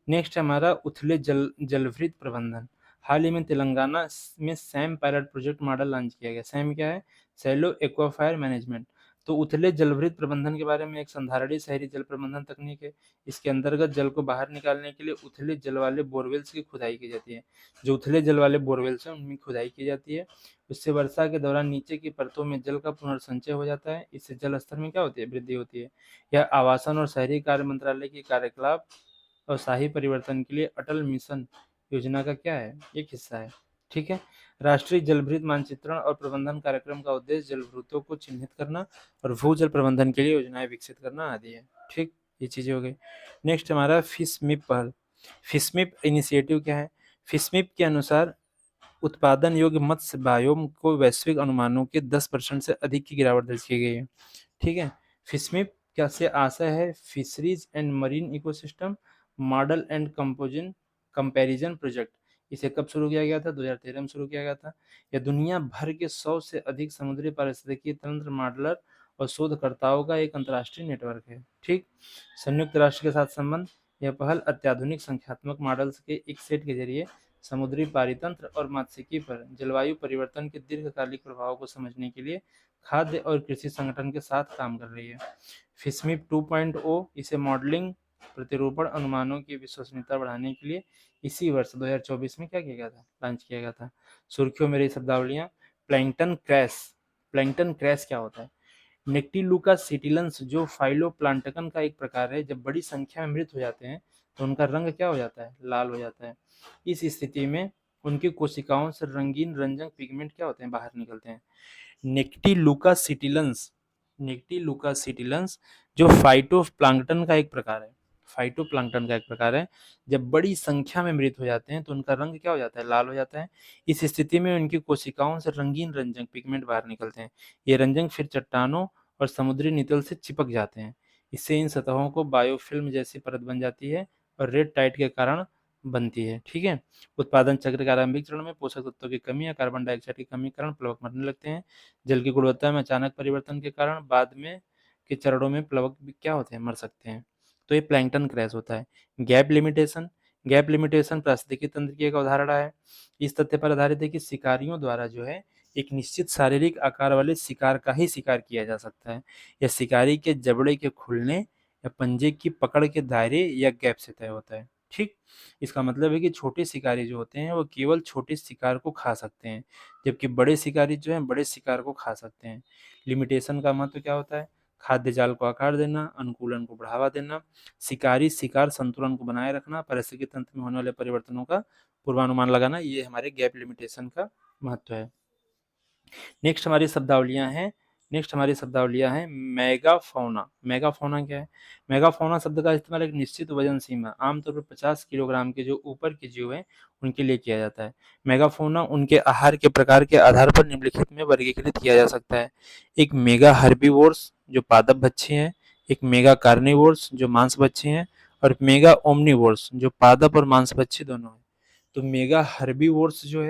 नेक्स्ट है हमारा उथले जलभृत प्रबंधन। हाल ही में तेलंगाना में SAM pilot project model launch किया गया। सैम क्या है? Shallow aquifer management. तो उथले जलभृत प्रबंधन के बारे में एक संधारणीय शहरी जल प्रबंधन तकनीक है। इसके अंतर्गत जल को बाहर निकालने के लिए उथले जल वाले बोरवेल्स की खुदाई की जाती है। जो उथले जल वाले बोरवेल्स हैं उनमें खुदाई की जाती है। उससे वर्षा के दौरान नीचे की परतों में जल का पुनर्संचय हो जाता है। इससे जल स्तर में क्या होती है? वृद्धि होती है। यह आवासन और शहरी कार्य मंत्रालय की कार्यकलाप और शाही परिवर्तन के लिए अटल मिशन योजना का क्या है? एक हिस्सा है। ठीक है, राष्ट्रीय जलभृत मानचित्रण और प्रबंधन कार्यक्रम का उद्देश्य जलभृतों को चिन्हित करना और भूजल प्रबंधन के लिए योजनाएं विकसित करना आदि है। ठीक, ये चीजें हो गई। नेक्स्ट हमारा फिशमिप पहल। फिशमिप इनिशिएटिव क्या है? फिशमिप के अनुसार उत्पादन योग्य मत्स्य बायोम को वैश्विक अनुमानों के 10% से अधिक की गिरावट दर्ज की गई है। ठीक है, फिशमिप क्या से आशय है? Fisheries and marine ecosystem model and comparison project. इसे कब शुरू किया गया था? 2013 में शुरू किया गया था। यह दुनिया भर के 100 से अधिक समुद्री पारिस्थितिकी तंत्र मॉडलर और शोधकर्ताओं का एक अंतर्राष्ट्रीय नेटवर्क है। ठीक, संयुक्त राष्ट्र के साथ संबंध। यह पहल अत्याधुनिक संख्यात्मक मॉडल्स के एक सेट के जरिए समुद्री पारितंत्र और मात्स्यिकी पर जलवायु परिवर्तन के दीर्घकालिक प्रभावों को समझने के लिए खाद्य और कृषि संगठन के साथ काम कर रही है। फिशमिप 2.0 इसे मॉडलिंग प्रतिरूपण अनुमानों की विश्वसनीयता बढ़ाने के लिए इसी वर्ष 2024 में क्या किया गया था? लॉन्च किया गया था। सुर्खियों में रही शब्दावलियां। Plankton crash. प्लैंकटन क्रैश क्या होता है? नेक्टिलुका सिटिलन्स जो फाइलोप्लांटकन का एक प्रकार है, जब बड़ी संख्या में मृत हो जाते हैं तो उनका रंग क्या हो जाता है? लाल हो जाता है। इस स्थिति में उनकी कोशिकाओं से रंगीन रंजक पिगमेंट क्या होते हैं? बाहर निकलते हैं। नेक्टिलुका सिटिलन्स, नेक्टिलुका सिटिलन्स जो फाइटोप्लांक्टन का एक प्रकार है, फाइटोप्लांक्टन का एक प्रकार है, जब बड़ी संख्या में मृत हो जाते हैं तो उनका रंग क्या हो जाता है? लाल हो जाता है। इस स्थिति में उनकी कोशिकाओं से रंगीन रंजक पिगमेंट बाहर निकलते हैं। ये रंजक फिर चट्टानों और समुद्री नितल से चिपक जाते हैं। इससे इन सतहों को बायोफिल्म जैसी परत बन जाती है और रेड टाइड के कारण बनती है। ठीक है, उत्पादन चक्र के आरंभिक चरण में पोषक तत्वों की कमी या कार्बन डाइऑक्साइड की कमी के कारण प्लवक मरने लगते हैं। जल की गुणवत्ता में अचानक परिवर्तन के कारण बाद में के चरणों में प्लवक भी क्या होते हैं? मर सकते हैं। तो ये प्लैंकटन क्रैश होता है। Gap limitation. गैप लिमिटेशन पारिस्थितिकी तंत्र की एक अवधारणा है। इस तथ्य पर आधारित है कि शिकारियों द्वारा जो है एक निश्चित शारीरिक आकार वाले शिकार का ही शिकार किया जा सकता है। यह शिकारी के जबड़े के खुलने या पंजे की पकड़ के दायरे या गैप से तय होता है। ठीक, इसका मतलब है कि छोटे शिकारी जो होते हैं वो केवल छोटे शिकार को खा सकते हैं, जबकि बड़े शिकारी जो हैं बड़े शिकार को खा सकते हैं। लिमिटेशन का महत्व क्या होता है? खाद्य जाल को आकार देना, अनुकूलन को बढ़ावा देना, शिकारी शिकार संतुलन को बनाए रखना, पारिस्थितिकी तंत्र में होने वाले परिवर्तनों का पूर्वानुमान लगाना, ये हमारे गैप लिमिटेशन का महत्व है। नेक्स्ट हमारी शब्दावलियां हैं मेगाफौना। मेगाफौना क्या है? मेगाफौना शब्द का इस्तेमाल एक निश्चित वजन सीमा, आमतौर पर 50 किलोग्राम के जो ऊपर के जीव हैं उनके लिए किया जाता है। मेगाफौना उनके आहार के प्रकार के आधार पर निम्नलिखित में वर्गीकृत किया जा सकता है। एक मेगा हर्बीवोर्स जो पादप भक्षी हैं, एक मेगा कार्निवोर्स जो मांस भक्षी हैं, और मेगा ओमनिवोर्स जो पादप और मांस भक्षी दोनों हैं। तो मेगा हर्बीवोर्स जो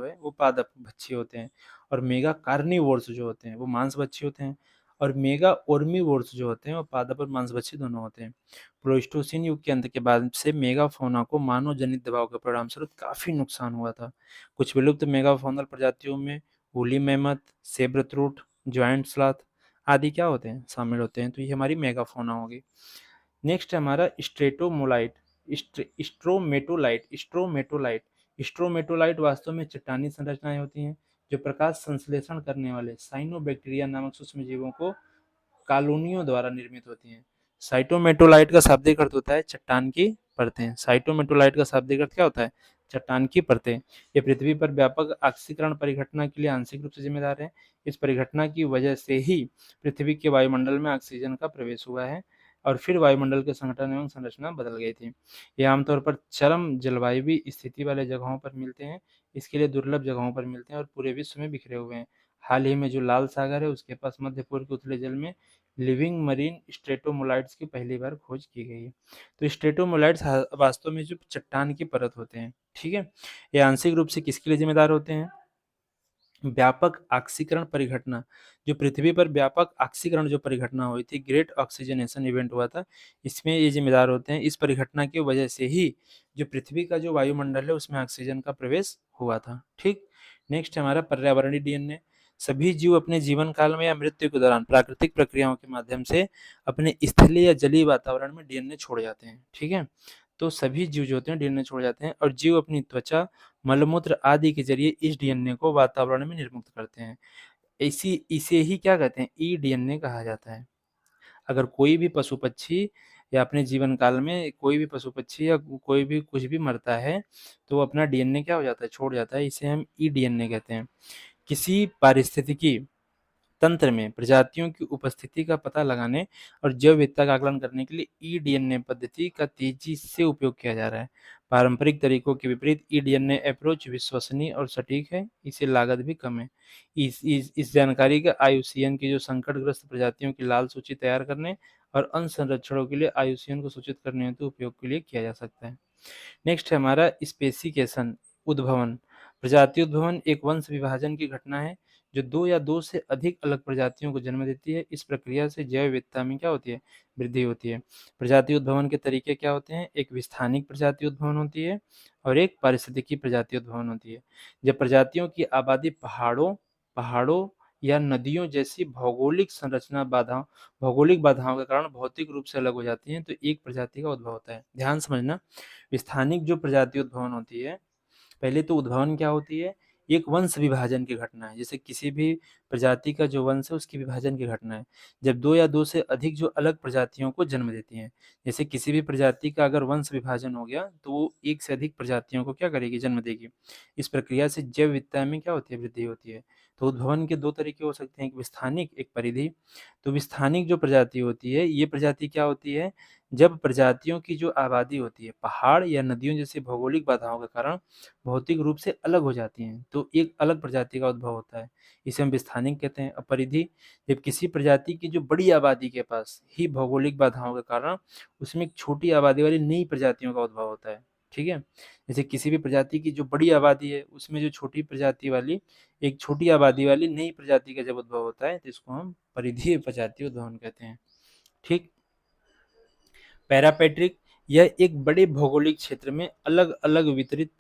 है वो पादप भक्षी होते हैं, और मेगा कार्निवोर्स जो होते हैं वो मांस भक्षी होते हैं, और मेगा ओर्मीवोर्स जो होते हैं वो पादप और मांस भक्षी दोनों होते हैं। प्लोइस्टोसिन युग के अंत के बाद से मेगाफौना को मानव जनित दबाव के परिणामस्वरूप काफी नुकसान हुआ था। कुछ विलुप्त मेगाफौनल प्रजातियों में वूली मैमथ, सेब्रथ्रूट, ज्वाइंट स्लॉथ आदि क्या होते हैं, शामिल होते हैं। तो ये हमारी मेगाफौना होगी। नेक्स्ट है हमारा स्ट्रेटोमोलाइट, स्ट्रोमेटोलाइट। स्ट्रोमेटोलाइट वास्तव में चट्टानी संरचनाएं होती हैं जो प्रकाश संश्लेषण करने वाले साइनोबैक्टीरिया नामक सूक्ष्म जीवों को कॉलोनियों द्वारा निर्मित होती हैं। साइटोमेटोलाइट का शाब्दिक अर्थ होता है चट्टान की परतें। साइटोमेटोलाइट का शाब्दिक अर्थ क्या होता है? चट्टान की परतें। ये पृथ्वी पर व्यापक ऑक्सीकरण परिघटना के लिए आंशिक रूप से जिम्मेदार है। इस परिघटना की वजह से ही पृथ्वी के वायुमंडल में ऑक्सीजन का प्रवेश हुआ है और फिर वायुमंडल के संगठन एवं संरचना बदल गई थी। ये आमतौर पर चरम जलवायु स्थिति वाले जगहों पर मिलते हैं, इसके लिए दुर्लभ जगहों पर मिलते हैं और पूरे विश्व में बिखरे हुए हैं। हाल ही में जो लाल सागर है उसके पास मध्य पूर्व के उथले जल में लिविंग मरीन स्ट्रेटोमोलाइट्स की पहली बार खोज की गई है। तो स्ट्रेटोमोलाइट्स वास्तव में जो चट्टान की परत होते हैं, ठीक है, ये आंशिक रूप से किसके लिए जिम्मेदार होते हैं? व्यापक ऑक्सीकरण परिघटना, जो पृथ्वी पर व्यापक ऑक्सीकरण जो परिघटना हुई थी, ग्रेट ऑक्सीजनेशन इवेंट हुआ था, इसमें ये जिम्मेदार होते हैं। इस परिघटना की वजह से ही जो पृथ्वी का जो वायुमंडल है उसमें ऑक्सीजन का प्रवेश हुआ था। ठीक। नेक्स्ट हमारा पर्यावरणीय डीएनए। सभी जीव अपने जीवन काल में या मृत्यु के दौरान प्राकृतिक प्रक्रियाओं के माध्यम से अपने स्थलीय या जलीय वातावरण में डीएनए छोड़ जाते हैं। ठीक है, तो सभी जीव जो होते हैं डीएनए छोड़ जाते हैं, और जीव अपनी त्वचा, मलमूत्र आदि के जरिए इस डीएनए को वातावरण में निर्मुक्त करते हैं। इसे ही क्या कहते हैं? ई डीएनए कहा जाता है। अगर कोई भी पशु पक्षी या अपने जीवन काल में कोई भी पशु पक्षी या कोई भी कुछ भी मरता है तो वो अपना डीएनए क्या हो जाता है? छोड़ जाता है। इसे हम ई डीएनए कहते हैं। किसी पारिस्थितिकी तंत्र में प्रजातियों की उपस्थिति का पता लगाने और जैव विविधता का आकलन करने के लिए ई डीएनए पद्धति का तेजी से उपयोग किया जा रहा है। पारंपरिक तरीकों के विपरीत ई डीएनए अप्रोच विश्वसनीय और सटीक है, इसे लागत भी कम है। इस जानकारी का आईयूसीएन की जो संकटग्रस्त प्रजातियों की लाल सूची तैयार करने और अन्य संरक्षणों के लिए आईयूसीएन को सूचित करने हेतु उपयोग के लिए किया जा सकता है। नेक्स्ट है हमारा स्पेसिकेशन, उद्भवन। प्रजाति उद्भवन एक वंश विभाजन की घटना है जो दो या दो से अधिक अलग प्रजातियों को जन्म देती है। इस प्रक्रिया से जैव विविधता में क्या होती है? वृद्धि होती है। प्रजाति उद्भवन के तरीके क्या होते हैं? एक विस्थानिक प्रजाति उद्भवन होती है और एक पारिस्थितिकी प्रजाति उद्भवन होती है। जब प्रजातियों की आबादी पहाड़ों या नदियों जैसी भौगोलिक बाधाओं के कारण भौतिक रूप से अलग हो जाती हैं तो एक प्रजाति का उद्भव होता है। ध्यान समझना, स्थानिक जो प्रजाति उद्भवन होती है, पहले तो उद्भवन क्या होती है? एक वंश विभाजन की घटना है। जैसे किसी भी प्रजाति का जो वंश है उसकी विभाजन की घटना है जब दो या दो से अधिक जो अलग प्रजातियों को जन्म देती हैं। जैसे किसी भी प्रजाति का अगर वंश विभाजन हो गया तो वो एक से अधिक प्रजातियों को क्या करेगी? जन्म देगी। इस प्रक्रिया से जैव विविधता में क्या होती है? वृद्धि होती है। तो उद्भवन के दो तरीके हो सकते हैं, एक विस्थानिक, एक परिधि। तो विस्थानिक जो प्रजाति होती है, ये प्रजाति क्या होती है? जब प्रजातियों की जो आबादी होती है पहाड़ या नदियों जैसी भौगोलिक बाधाओं के कारण भौतिक रूप से अलग हो जाती हैं तो एक अलग प्रजाति का उद्भव होता है। इसे हम विस्थानिक कहते हैं। अपरिधि, जब किसी प्रजाति की जो बड़ी आबादी के पास ही भौगोलिक बाधाओं के कारण उसमें एक छोटी आबादी वाली नई प्रजातियों का उद्भव होता है। ठीक है, जैसे किसी भी प्रजाति की जो बड़ी आबादी है उसमें जो छोटी प्रजाति वाली एक छोटी आबादी वाली नई प्रजाति का जब उद्भव होता है तो इसको हम परिधीय प्रजाति उद्भवन कहते हैं। ठीक। पैरापेट्रिक, यह एक बड़े भौगोलिक क्षेत्र में अलग अलग वितरित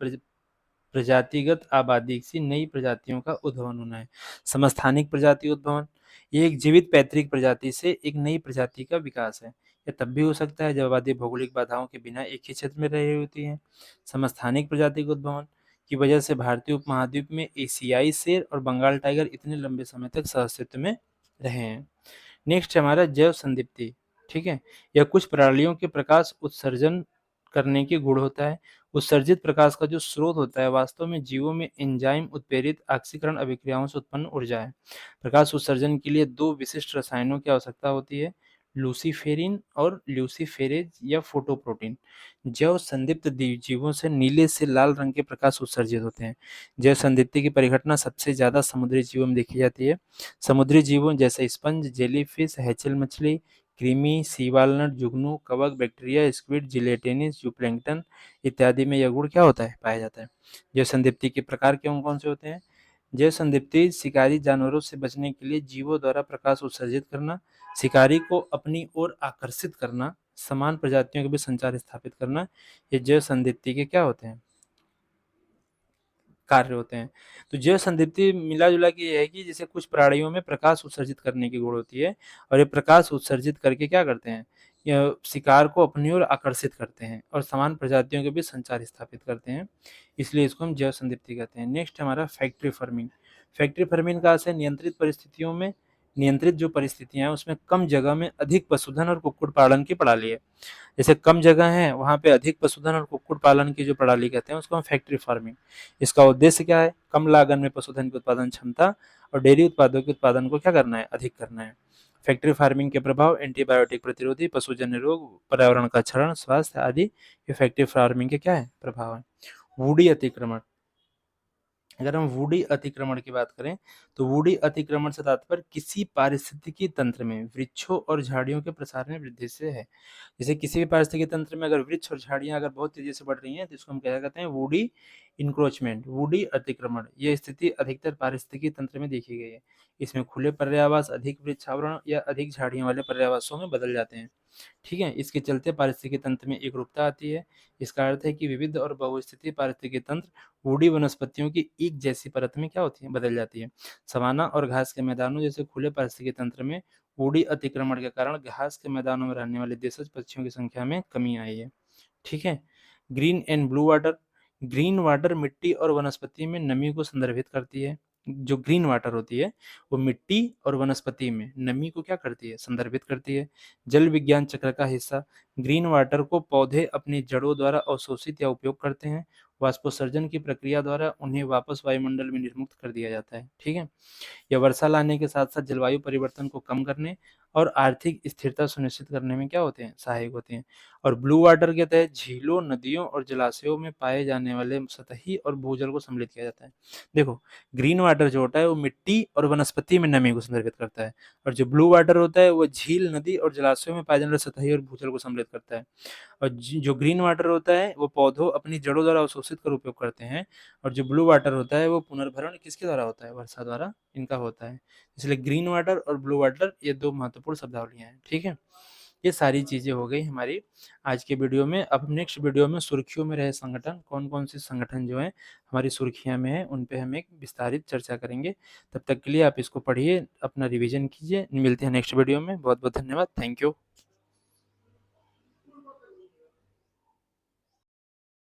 प्रजातिगत आबादी से नई प्रजातियों का उद्भवन होना है। समस्थानिक प्रजाति उद्भवन, ये एक जीवित पैतृक प्रजाति से एक नई प्रजाति का विकास है। यह तब भी हो सकता है जब आबादी भौगोलिक बाधाओं के बिना एक ही क्षेत्र में रह रही होती है। समस्थानिक प्रजाति के उद्भवन की वजह से भारतीय उपमहाद्वीप में एशियाई शेर और बंगाल टाइगर इतने लंबे समय तक सह अस्तित्व में रहे हैं। नेक्स्ट है हमारा जैव संदीप्ति, ठीक है? यह कुछ प्रणालियों के प्रकाश उत्सर्जन करने के गुण होता है। उत्सर्जित प्रकाश का जो स्रोत होता है वास्तव में जीवों में एंजाइम उत्प्रेरित ऑक्सीकरण अभिक्रियाओं से उत्पन्न ऊर्जा है। प्रकाश उत्सर्जन के लिए दो विशिष्ट रसायनों की आवश्यकता होती है, लूसीफेरिन और ल्यूसीफेरेज या फोटोप्रोटीन। जैव संदीप्त जीवों से नीले से लाल रंग के प्रकाश उत्सर्जित होते हैं। जैव संदीप्ति की परिघटना सबसे ज्यादा समुद्री जीवों में देखी जाती है। समुद्री जीवों जैसे स्पंज, जेलीफिश, हैचल मछली, कृमि, सी वालनट, जुगनू, कवक, बैक्टीरिया, स्क्विड, जिलेटिनस, जूप्लैंक्टन इत्यादि में यह गुण क्या होता है? पाया जाता है। जैव संदीप्ति के प्रकार कौन-कौन से होते हैं? जैव संदीप्ति शिकारी जानवरों से बचने के लिए जीवों द्वारा प्रकाश उत्सर्जित करना, शिकारी को अपनी ओर आकर्षित करना, समान प्रजातियों के बीच संचार स्थापित करना, ये जैव संदीप्ति के क्या होते हैं? कार्य होते हैं। तो जैव संदीप्ति मिला-जुला के ये है कि जैसे कुछ प्राणियों में प्रकाश उत्सर्जित करने की गुण होती है और ये प्रकाश उत्सर्जित करके क्या करते हैं? यह शिकार को अपनी ओर आकर्षित करते हैं और समान प्रजातियों के बीच संचार स्थापित करते हैं। इसलिए इसको हम जैव संदीप्ति कहते हैं। नेक्स्ट हमारा फैक्ट्री फार्मिंग। फैक्ट्री फार्मिंग का अर्थ है नियंत्रित परिस्थितियों में, नियंत्रित जो परिस्थितियाँ हैं उसमें कम जगह में अधिक पशुधन और कुक्कुट पालन की प्रणाली है। जैसे कम जगह है वहाँ पे अधिक पशुधन और कुक्कुट पालन की जो प्रणाली कहते हैं उसको हम फैक्ट्री फार्मिंग। इसका उद्देश्य क्या है? कम लागत में पशुधन की उत्पादन क्षमता और डेयरी उत्पादों के उत्पादन को क्या करना है? अधिक करना है। फैक्ट्री फार्मिंग के प्रभाव एंटीबायोटिक प्रतिरोधी, पशुजन्य रोग, पर्यावरण का क्षरण, स्वास्थ्य आदि ये फैक्ट्री फार्मिंग के क्या है? प्रभाव है। वुडी अतिक्रमण। अगर हम वुडी अतिक्रमण की बात करें तो वुडी अतिक्रमण से तात्पर्य किसी पारिस्थितिकी तंत्र में वृक्षों और झाड़ियों के प्रसार में वृद्धि से है। जैसे किसी भी पारिस्थितिकी तंत्र में अगर वृक्ष और झाड़ियां अगर बहुत तेजी से बढ़ रही हैं तो इसको हम क्या कहते हैं? वुडी इंक्रोचमेंट, वुडी अतिक्रमण। यह स्थिति अधिकतर पारिस्थितिकी तंत्र में देखी गई है। इसमें खुले पर्यावास अधिक वृक्षावरण या अधिक झाड़ियों वाले पर्यावासों में बदल जाते हैं। ठीक है, इसके चलते पारिस्थितिकी तंत्र में एकरूपता आती है। इसका अर्थ है कि विविध और बहुस्थितीय पारिस्थितिकी तंत्र वुडी वनस्पतियों की एक जैसी परत में क्या होती है? बदल जाती है। सवाना और घास के मैदानों जैसे खुले पारिस्थितिकी तंत्र में वुडी अतिक्रमण के कारण घास के मैदानों में रहने वाले देशज पक्षियों की संख्या में कमी आई है। ठीक है। Green and blue water. Green water मिट्टी और वनस्पति में नमी को संदर्भित करती है। जो ग्रीन वाटर होती है वो मिट्टी और वनस्पति में नमी को क्या करती है? संदर्भित करती है। जल विज्ञान चक्र का हिस्सा। ग्रीन वाटर को पौधे अपनी जड़ों द्वारा अवशोषित या उपयोग करते हैं। वाष्पोत्सर्जन की प्रक्रिया द्वारा उन्हें वापस वायुमंडल में निर्मुक्त कर दिया जाता है। ठीक है। यह वर्षा लाने के साथ साथ जलवायु परिवर्तन को कम करने और आर्थिक स्थिरता सुनिश्चित करने में क्या होते हैं? सहायक होते हैं। और ब्लू वाटर के तहत झीलों, नदियों और जलाशयों में पाए जाने वाले सतही और भूजल को सम्मिलित किया जाता है। देखो, ग्रीन वाटर जो होता है वो मिट्टी और वनस्पति में नमी को संदर्भित करता है और जो ब्लू वाटर होता है वो झील, नदी और जलाशयों में पाए जाने वाले सतही और भूजल को सम्मिलित करता है। और जो ग्रीन वाटर होता है वो पौधों अपनी जड़ों द्वारा अवशोषित कर उपयोग करते हैं और जो ब्लू वाटर होता है वो पुनर्भरण किसके द्वारा होता है? वर्षा द्वारा इनका होता है। इसलिए ग्रीन वाटर और ब्लू वाटर ये दो महत्वपूर्ण शब्दावलियां हैं। ठीक है। ये सारी चीजें हो गई हमारी आज के वीडियो में। अब नेक्स्ट वीडियो में सुर्खियों में रहे संगठन, कौन कौन से संगठन जो है हमारी सुर्खियां में है उन पे हम एक विस्तारित चर्चा करेंगे। तब तक के लिए आप इसको पढ़िए, अपना रिवीजन कीजिए। मिलते हैं नेक्स्ट वीडियो में। बहुत बहुत धन्यवाद। Thank you.